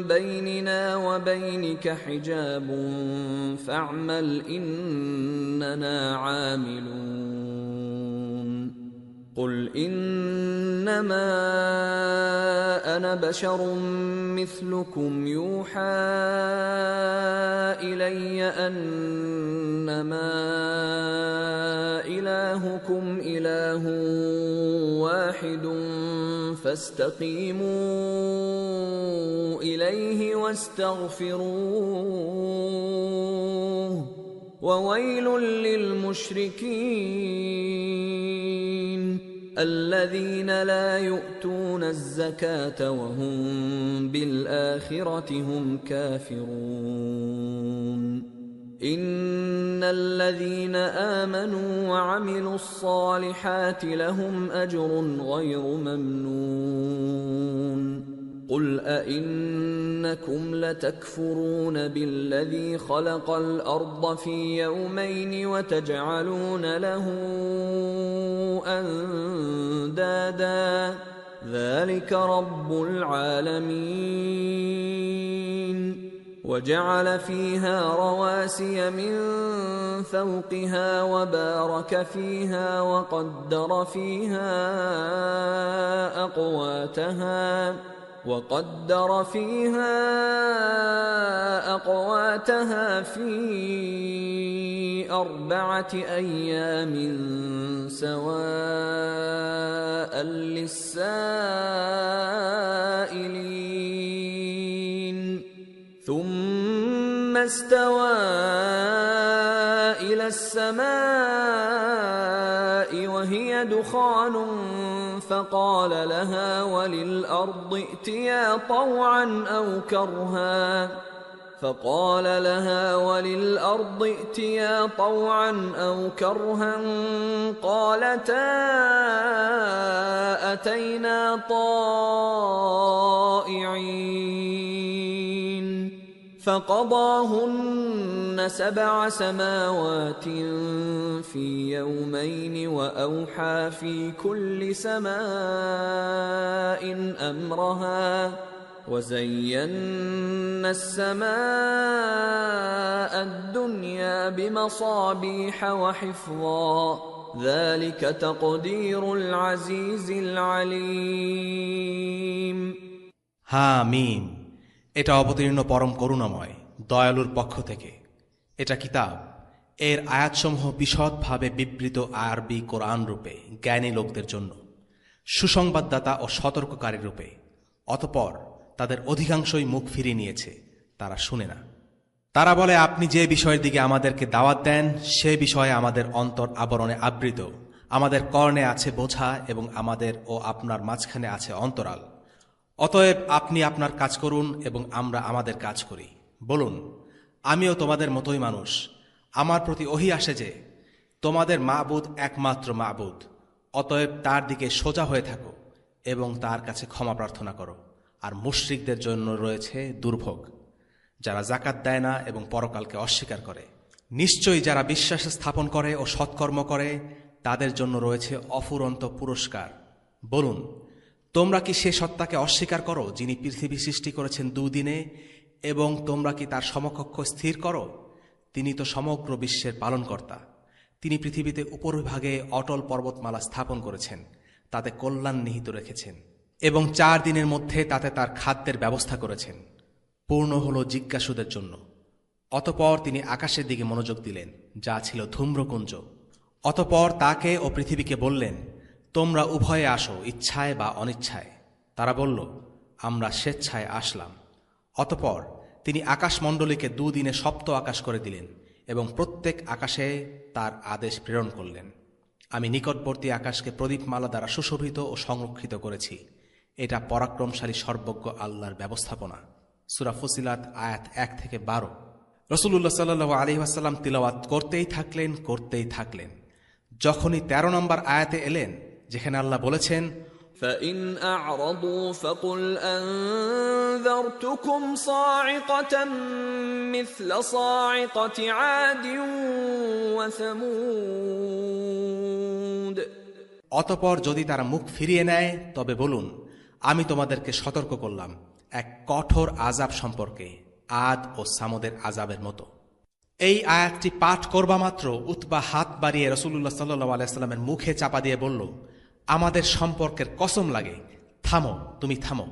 بيننا وبينك حجاب فاعمل إننا عاملون قل إنما أنا بشر مثلكم يوحى إلي أنما إلهكم إله واحد فاستقيموا إليه واستغفروه وويل للمشركين الذين لا يؤتون الزكاة وهم بالآخرة هم كافرون إن الذين آمنوا وعملوا الصالحات لهم أجر غير ممنون قل أئنكم لتكفرون بالذي خلق الأرض في يومين وتجعلون له أندادا ذلك رب العالمين وجعل فيها رواسي من فوقها وبارك فيها وقدر فيها أقواتها في 4 أيام سواء للسائلين ثم استوى إلى السماء وهي دخان فقال لها وللأرض ائتيا طوعا أو كرها قالتا أتينا طائعين فقضاهن 7 سماوات في يومين وأوحى في كل سماء أمرها وزينا السماء الدنيا بمصابيح وحفظا ذلك تقدير العزيز العليم হামিম। এটা অবতীর্ণ পরম করুণাময় দয়ালুর পক্ষ থেকে। এটা কিতাব, এর আয়াতসমূহ বিশদভাবে বিবৃত আরবি কোরআন রূপে জ্ঞানী লোকদের জন্য, সুসংবাদদাতা ও সতর্ককারী রূপে। অতঃপর তাদের অধিকাংশই মুখ ফিরিয়ে নিয়েছে, তারা শুনে না। তারা বলে, আপনি যে বিষয়ের দিকে আমাদেরকে দাওয়াত দেন সে বিষয়ে আমাদের অন্তর আবরণে আবৃত, আমাদের কর্ণে আছে বোঝা এবং আমাদের ও আপনার মাঝখানে আছে অন্তরাল। অতএব আপনি আপনার কাজ করুন এবং আমরা আমাদের কাজ করি। বলুন, আমিও তোমাদের মতোই মানুষ। আমার প্রতি ওহী আসে যে তোমাদের মাবুদ একমাত্র মাবুদ, অতএব তার দিকে সোজা হয়ে থাকো এবং তার কাছে ক্ষমা প্রার্থনা করো। আর মুশরিকদের জন্য রয়েছে দুর্ভোগ, যারা যাকাত দেয় না এবং পরকালকে অস্বীকার করে। নিশ্চয়ই যারা বিশ্বাস স্থাপন করে ও সৎকর্ম করে তাদের জন্য রয়েছে অফুরন্ত পুরস্কার। বলুন, তোমরা কি সে সত্তাকে অস্বীকার করো যিনি পৃথিবী সৃষ্টি করেছেন 2 দিনে, এবং তোমরা কি তার সমকক্ষ স্থির করো? তিনি তো সমগ্র বিশ্বের পালনকর্তা। তিনি পৃথিবীতে উপরিভাগে অটল পর্বতমালা স্থাপন করেছেন, তাতে কল্যাণ নিহিত রেখেছেন, এবং 4 দিনের মধ্যে তাতে তার খাদ্যের ব্যবস্থা করেছেন। পূর্ণ হল জিজ্ঞাসুদের জন্য। অতঃপর তিনি আকাশের দিকে মনোযোগ দিলেন, যা ছিল ধূম্রকুঞ্জ। অতঃপর তাকে ও পৃথিবীকে বললেন, তোমরা উভয়ে আসো, ইচ্ছায় বা অনিচ্ছায়। তারা বলল, আমরা স্বেচ্ছায় আসলাম। অতঃপর তিনি আকাশমণ্ডলীকে দুদিনে সপ্ত আকাশ করে দিলেন এবং প্রত্যেক আকাশে তার আদেশ প্রেরণ করলেন। আমি নিকটবর্তী আকাশকে প্রদীপমালা দ্বারা সুশোভিত ও সংরক্ষিত করেছি। এটা পরাক্রমশালী সর্বজ্ঞ আল্লাহর ব্যবস্থাপনা। সূরা ফুসিলাত আয়াত 1-12। রাসূলুল্লাহ সাল্লাল্লাহু আলাইহি ওয়াসাল্লাম তিলাওয়াত করতেই থাকলেন। যখনই 13 নম্বর আয়াতে এলেন, যেখানে আল্লাহ বলেছেন, فإن أعرضوا فقل أنذرتكم صاعقة مثل صاعقة عاد وثمود। অতঃপর যদি তারা মুখ ফিরিয়ে নেয় তবে বলুন, আমি তোমাদেরকে সতর্ক করলাম এক কঠোর আযাব সম্পর্কে, আদ ও সামুদের আযাবের মতো। এই আয়াতটি পাঠ করবা মাত্র উতবা হাত বাড়িয়ে রাসূলুল্লাহ সাল্লাল্লাহু আলাইহি ওয়াসাল্লামের মুখে চাপা দিয়ে বলল, আমাদের সম্পর্কের কসম লাগে, থামো, তুমি থামো।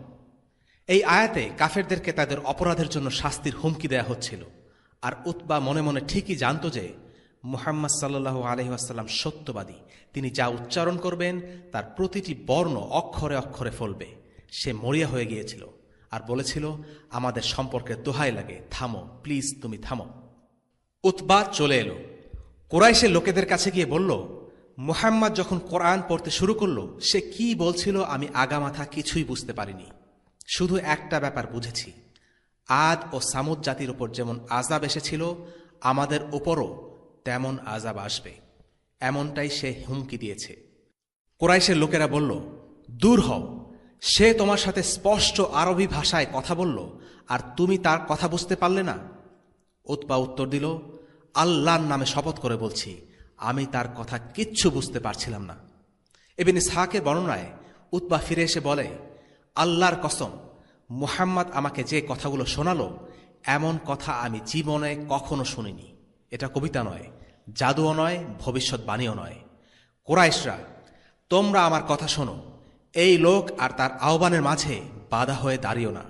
এই আয়াতে কাফেরদেরকে তাদের অপরাধের জন্য শাস্তির হুমকি দেয়া হচ্ছিল। আর উতবা মনে মনে ঠিকই জানত যে মুহাম্মদ সাল্লাল্লাহু আলাইহি ওয়াসাল্লাম সত্যবাদী। তিনি যা উচ্চারণ করবেন তার প্রতিটি বর্ণ অক্ষরে অক্ষরে ফলবে। সে মরিয়া হয়ে গিয়েছিল আর বলেছিল, আমাদের সম্পর্কের দোহাই লাগে, থামো, প্লিজ তুমি থামো। উতবা চলে এলো, কুরাইশের লোকেদের কাছে গিয়ে বলল, মুহাম্মদ যখন কোরআন পড়তে শুরু করলো, সে কি বলছিল আমি আগামাথা কিছুই বুঝতে পারিনি। শুধু একটা ব্যাপার বুঝেছি, আদ ও সামুদ জাতির উপর যেমন আযাব এসেছিল, আমাদের উপরও তেমন আযাব আসবে, এমনটাই সে হুমকি দিয়েছে। কুরাইশের লোকেরা বলল, দূর হও, সে তোমার সাথে স্পষ্ট আরবি ভাষায় কথা বলল আর তুমি তার কথা বুঝতে পারলে না। উতবা উত্তর দিল, আল্লাহর নামে শপথ করে বলছি, আমি তার কথা কিচ্ছু বুঝতে পারছিলাম না। ইবনে ইসহাকের বর্ণনায় উতবা ফিরে এসে বলে, আল্লাহর কসম, মুহাম্মদ আমাকে যে কথাগুলো শোনালো, এমন কথা আমি জীবনে কখনো শুনিনি। এটা কবিতা নয়, জাদুও নয়, ভবিষ্যৎবাণীও নয়। কুরাইশরা, তোমরা আমার কথা শোনো, এই লোক আর তার আহ্বানের মাঝে বাধা হয়ে দাঁড়িও না,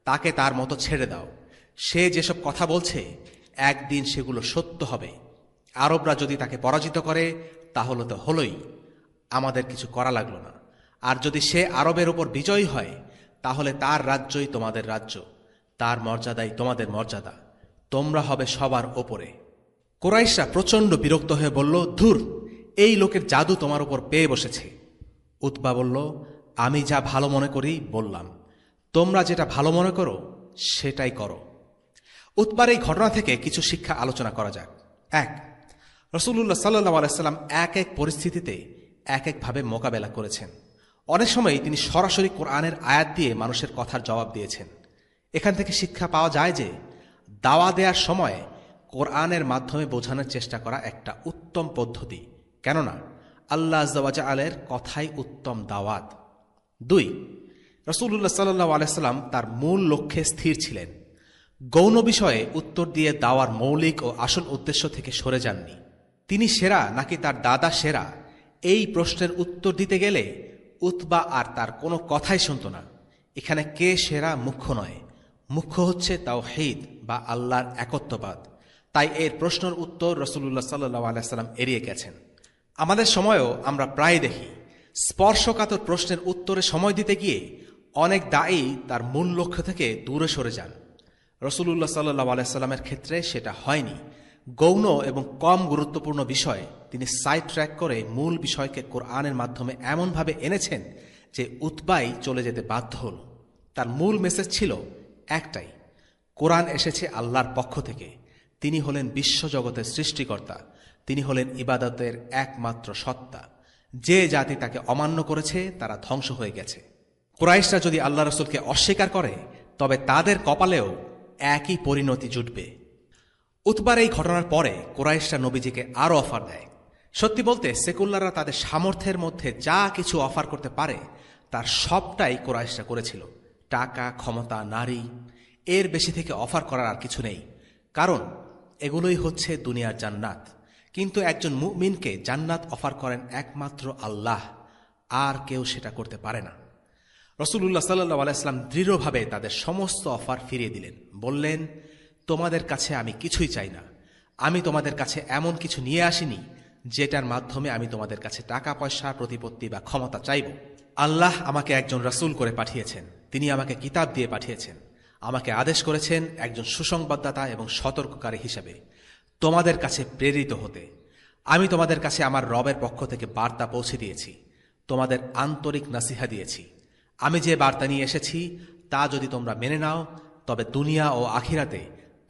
তাকে তার মতো ছেড়ে দাও। সে যেসব কথা বলছে একদিন সেগুলো সত্য হবে। আরবরা যদি তাকে পরাজিত করে তাহলে তো হলোই, আমাদের কিছু করা লাগলো না। আর যদি সে আরবের উপর বিজয়ী হয় তাহলে তার রাজ্যই তোমাদের রাজ্য, তার মর্যাদাই তোমাদের মর্যাদা, তোমরা হবে সবার ওপরে। কুরাইশরা প্রচণ্ড বিরক্ত হয়ে বলল, ধুর, এই লোকের জাদু তোমার উপর পেয়ে বসেছে। উতবা বলল, আমি যা ভালো মনে করি বললাম, তোমরা যেটা ভালো মনে করো সেটাই করো। উতবার এই ঘটনা থেকে কিছু শিক্ষা আলোচনা করা যাক। 1, রাসূলুল্লাহ সাল্লাল্লাহু আলাইহি ওয়াসাল্লাম এক এক পরিস্থিতিতে এক একভাবে মোকাবেলা করেছেন। অনেক সময় তিনি সরাসরি কোরআনের আয়াত দিয়ে মানুষের কথার জবাব দিয়েছেন। এখান থেকে শিক্ষা পাওয়া যায় যে দাওয়া দেওয়ার সময় কোরআনের মাধ্যমে বোঝানোর চেষ্টা করা একটা উত্তম পদ্ধতি, কেননা আল্লাহ আযজা ওয়া জাআলার কথাই উত্তম দাওয়াত। 2, রাসূলুল্লাহ সাল্লাল্লাহু আলাইহি ওয়াসাল্লাম তার মূল লক্ষ্যে স্থির ছিলেন। গৌণ বিষয়ে উত্তর দিয়ে দাওয়ার মৌলিক ও আসল উদ্দেশ্য থেকে সরে যাননি। তিনি সেরা নাকি তার দাদা সেরা, এই প্রশ্নের উত্তর দিতে গেলে উতবা আর তার কোনো কথাই শুনত না। এখানে কে সেরা মুখ্য নয়, মুখ্য হচ্ছে তাওহীদ বা আল্লাহর একত্ববাদ। তাই এর প্রশ্নের উত্তর রাসূলুল্লাহ সাল্লাল্লাহু আলাইহি ওয়াসাল্লাম এড়িয়ে গেছেন। আমাদের সময়েও আমরা প্রায় দেখি, স্পর্শকাতর প্রশ্নের উত্তরে সময় দিতে গিয়ে অনেক দায়ী তার মূল লক্ষ্য থেকে দূরে সরে যান। রাসূলুল্লাহ সাল্লাল্লাহু আলাইহি ওয়াসাল্লামের ক্ষেত্রে সেটা হয়নি। গৌণ এবং কম গুরুত্বপূর্ণ বিষয় তিনি সাইড ট্র্যাক করে মূল বিষয়কে কোরআনের মাধ্যমে এমনভাবে এনেছেন যে উতবাই চলে যেতে বাধ্য হল। তার মূল মেসেজ ছিল একটাই, কোরআন এসেছে আল্লাহর পক্ষ থেকে, তিনি হলেন বিশ্বজগতের সৃষ্টিকর্তা, তিনি হলেন ইবাদতের একমাত্র সত্তা। যে জাতি তাকে অমান্য করেছে তারা ধ্বংস হয়ে গেছে। কুরাইশরা যদি আল্লাহ রাসূলকে অস্বীকার করে তবে তাদের কপালেও একই পরিণতি জুটবে। উতবার এই ঘটনার পরে কুরাইশরা নবীজিকে আরও অফার দেয়। সত্যি বলতে সেকুলাররা তাদের সামর্থ্যের মধ্যে যা কিছু অফার করতে পারে তার সবটাই কুরাইশরা করেছিল। টাকা, ক্ষমতা, নারী, এর বেশি থেকে অফার করার আর কিছু নেই, কারণ এগুলোই হচ্ছে দুনিয়ার জান্নাত। কিন্তু একজন মুমিনকে জান্নাত অফার করেন একমাত্র আল্লাহ, আর কেউ সেটা করতে পারে না। রাসূলুল্লাহ সাল্লাল্লাহু আলাইহি ওয়াসাল্লাম দৃঢ়ভাবে তাদের সমস্ত অফার ফিরিয়ে দিলেন। বললেন, তোমাদের কাছে আমি কিছুই চাই না, আমি তোমাদের কাছে এমন কিছু নিয়ে আসিনি যেটার মাধ্যমে আমি তোমাদের কাছে টাকা পয়সা, প্রতিপত্তি বা ক্ষমতা চাইব। আল্লাহ আমাকে একজন রাসূল করে পাঠিয়েছেন, তিনি আমাকে কিতাব দিয়ে পাঠিয়েছেন। আমাকে আদেশ করেছেন একজন সুসংবাদদাতা এবং সতর্ককারী হিসেবে তোমাদের কাছে প্রেরিত হতে। আমি তোমাদের কাছে আমার রবের পক্ষ থেকে বার্তা পৌঁছে দিয়েছি, তোমাদের আন্তরিক নাসিহা দিয়েছি। আমি যে বার্তা নিয়ে এসেছি তা যদি তোমরা মেনে নাও তবে দুনিয়া ও আখিরাতে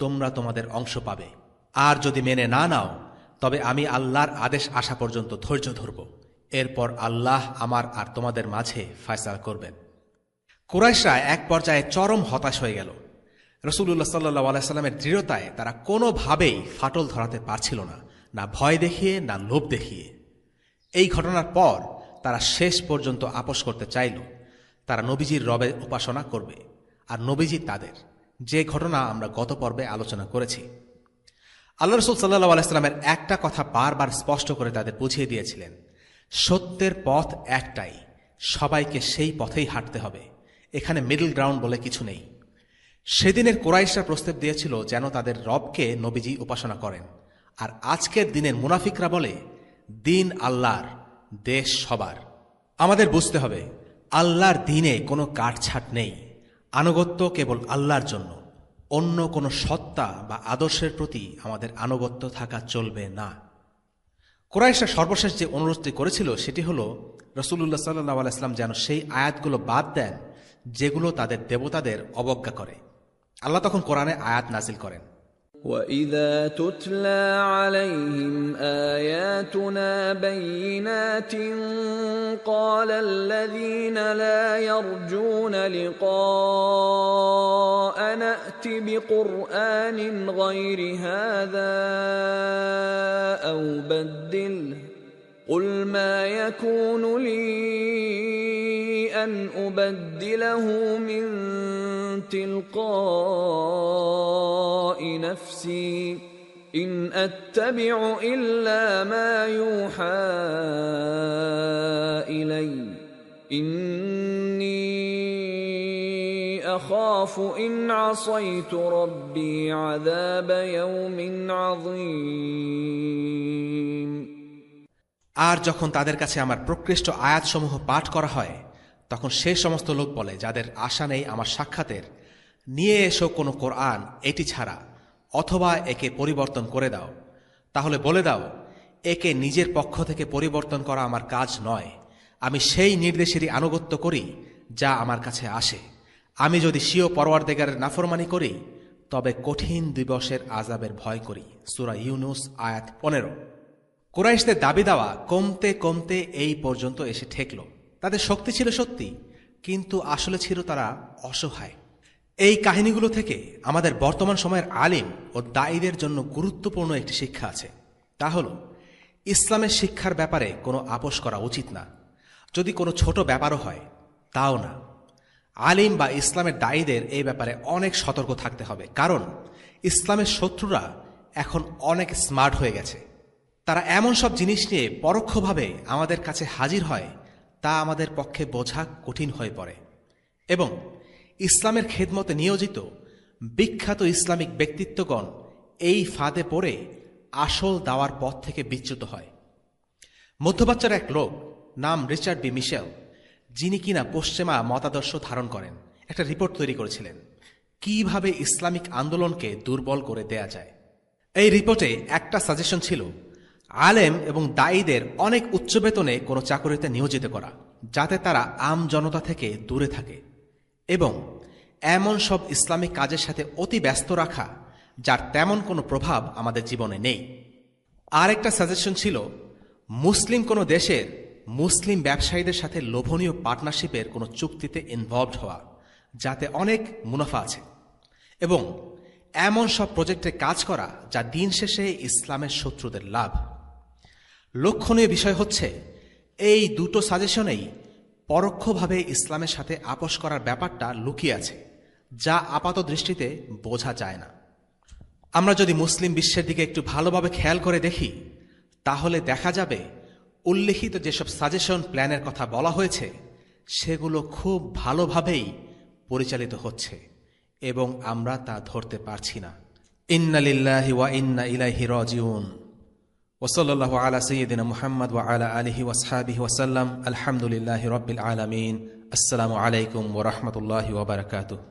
তোমরা তোমাদের অংশ পাবে, আর যদি মেনে না নাও তবে আমি আল্লাহর আদেশ আসা পর্যন্ত ধৈর্য ধরব। এরপর আল্লাহ আমার আর তোমাদের মাঝে ফয়সালা করবেন। কুরাইশরা এক পর্যায়ে চরম হতাশ হয়ে গেল। রাসূলুল্লাহ সাল্লাল্লাহু আলাইহি সাল্লামের দৃঢ়তায় তারা কোনোভাবেই ফাটল ধরাতে পারছিল না, না ভয় দেখিয়ে না লোভ দেখিয়ে। এই ঘটনার পর তারা শেষ পর্যন্ত আপোষ করতে চাইল। তারা নবীজির রবের উপাসনা করবে আর নবীজি তাদের, যে ঘটনা আমরা গত পর্বে আলোচনা করেছি। আল্লাহ রাসূল সাল্লাল্লাহু আলাইহি সাল্লামের একটা কথা বারবার স্পষ্ট করে তাদের বুঝিয়ে দিয়েছিলেন, সত্যের পথ একটাই, সবাইকে সেই পথেই হাঁটতে হবে, এখানে মিডল গ্রাউন্ড বলে কিছু নেই। সেদিনের কুরাইশরা প্রস্তাব দিয়েছিল যেন তাদের রবকে নবীজি উপাসনা করেন, আর আজকের দিনের মুনাফিকরা বলে দিন আল্লাহর, দেশ সবার। আমাদের বুঝতে হবে আল্লাহর দ্বীনে কোনো কাটছাট নেই, আনুগত্য কেবল আল্লাহর জন্য। অন্য কোনো সত্তা বা আদর্শের প্রতি আমাদের আনুগত্য থাকা চলবে না। কুরাইশরা সর্বশেষ যে অনুরোধটি করেছিল সেটি হল রাসূলুল্লাহ সাল্লাল্লাহু আলাইহি ওয়াসাল্লাম যেন সেই আয়াতগুলো বাদ দেন যেগুলো তাদের দেবতাদের অবজ্ঞা করে। আল্লাহ তখন কোরআনে আয়াত নাজিল করেন, وَإِذَا تُتْلَى عَلَيْهِمْ آيَاتُنَا بَيِّنَاتٍ قَالَ الَّذِينَ لَا يَرْجُونَ لِقَاءَنَا ائْتِ بِقُرْآنٍ غَيْرِ هَذَا أَوْ بَدِّلْهُ قُلْ مَا يَكُونُ لِي أَنْ أُبَدِّلَهُ مِنْ تِلْقَاءِ نَفْسِي إِنْ أَتَّبِعُ إِلَّا مَا يُوحَى إِلَيَّ إِنِّي أَخَافُ إِنْ عَصَيْتُ رَبِّي عَذَابَ يَوْمٍ عَظِيمٍ। আর যখন তাদের কাছে আমার প্রকৃষ্ট আয়াতসমূহ পাঠ করা হয় তখন সে সমস্ত লোক বলে যাদের আশা নেই আমার সাক্ষাতের, নিয়ে এসো কোনো কোরআন এটি ছাড়া, অথবা একে পরিবর্তন করে দাও। তাহলে বলে দাও, একে নিজের পক্ষ থেকে পরিবর্তন করা আমার কাজ নয়, আমি সেই নির্দেশেরই আনুগত্য করি যা আমার কাছে আসে। আমি যদি স্বীয় পরওয়ারদিগারের নাফরমানি করি তবে কঠিন দিবসের আযাবের ভয় করি। সূরা ইউনূস আয়াত 15। কুরাইশদের দাবি দাওয়া কমতে কমতে এই পর্যন্ত এসে ঠেকল। তাদের শক্তি ছিল সত্যি, কিন্তু আসলে ছিল তারা অসহায়। এই কাহিনীগুলো থেকে আমাদের বর্তমান সময়ের আলিম ও দায়ীদের জন্য গুরুত্বপূর্ণ একটি শিক্ষা আছে, তা হল ইসলামের শিক্ষার ব্যাপারে কোনো আপোষ করা উচিত না, যদি কোনো ছোট ব্যাপারও হয় তাও না। আলিম বা ইসলামের দায়ীদের এই ব্যাপারে অনেক সতর্ক থাকতে হবে, কারণ ইসলামের শত্রুরা এখন অনেক স্মার্ট হয়ে গেছে। তারা এমন সব জিনিস নিয়ে পরোক্ষভাবে আমাদের কাছে হাজির হয় তা আমাদের পক্ষে বোঝা কঠিন হয়ে পড়ে, এবং ইসলামের খেদমতে নিয়োজিত বিখ্যাত ইসলামিক ব্যক্তিত্বগণ এই ফাঁদে পড়ে আসল দাওয়ার পথ থেকে বিচ্যুত হয়। মধ্যপ্রাচ্যের এক লোক নাম রিচার্ড বি মিশেল, যিনি কিনা পশ্চিমা মতাদর্শ ধারণ করেন, একটা রিপোর্ট তৈরি করেছিলেন কিভাবে ইসলামিক আন্দোলনকে দুর্বল করে দেয়া যায়। এই রিপোর্টে একটা সাজেশন ছিল আলেম এবং দায়ীদের অনেক উচ্চ বেতনে কোনো চাকরিতে নিয়োজিত করা, যাতে তারা আম জনতা থেকে দূরে থাকে, এবং এমন সব ইসলামিক কাজের সাথে অতি ব্যস্ত রাখা যার তেমন কোনো প্রভাব আমাদের জীবনে নেই। আর একটা সাজেশন ছিল মুসলিম কোনো দেশের মুসলিম ব্যবসায়ীদের সাথে লোভনীয় পার্টনারশিপের কোনো চুক্তিতে ইনভলভড হওয়া, যাতে অনেক মুনাফা আছে, এবং এমন সব প্রজেক্টে কাজ করা যা দিন শেষে ইসলামের শত্রুদের লাভ। লক্ষণীয় বিষয় হচ্ছে এই দুটো সাজেশনেই পরোক্ষভাবে ইসলামের সাথে আপোষ করার ব্যাপারটা লুকিয়ে আছে, যা আপাত দৃষ্টিতে বোঝা যায় না। আমরা যদি মুসলিম বিশ্বের দিকে একটু ভালোভাবে খেয়াল করে দেখি তাহলে দেখা যাবে উল্লেখিত যেসব সাজেশন প্ল্যানের কথা বলা হয়েছে সেগুলো খুব ভালোভাবেই পরিচালিত হচ্ছে এবং আমরা তা ধরতে পারছি না। ইন্না লিল্লাহি ওয়া ইন্না ইলাইহি রাজিউন। ওয়া সাল্লাল্লাহু আলা সাইয়্যিদিনা মুহাম্মদ ওয়া আলা আলিহি ওয়া আসহাবিহি ওয়া সাল্লাম। আলহামদুলিল্লাহি রাব্বিল আলামিন। আসসালামু আলাইকুম ওয়া রাহমাতুল্লাহি ওয়া বারাকাতুহু।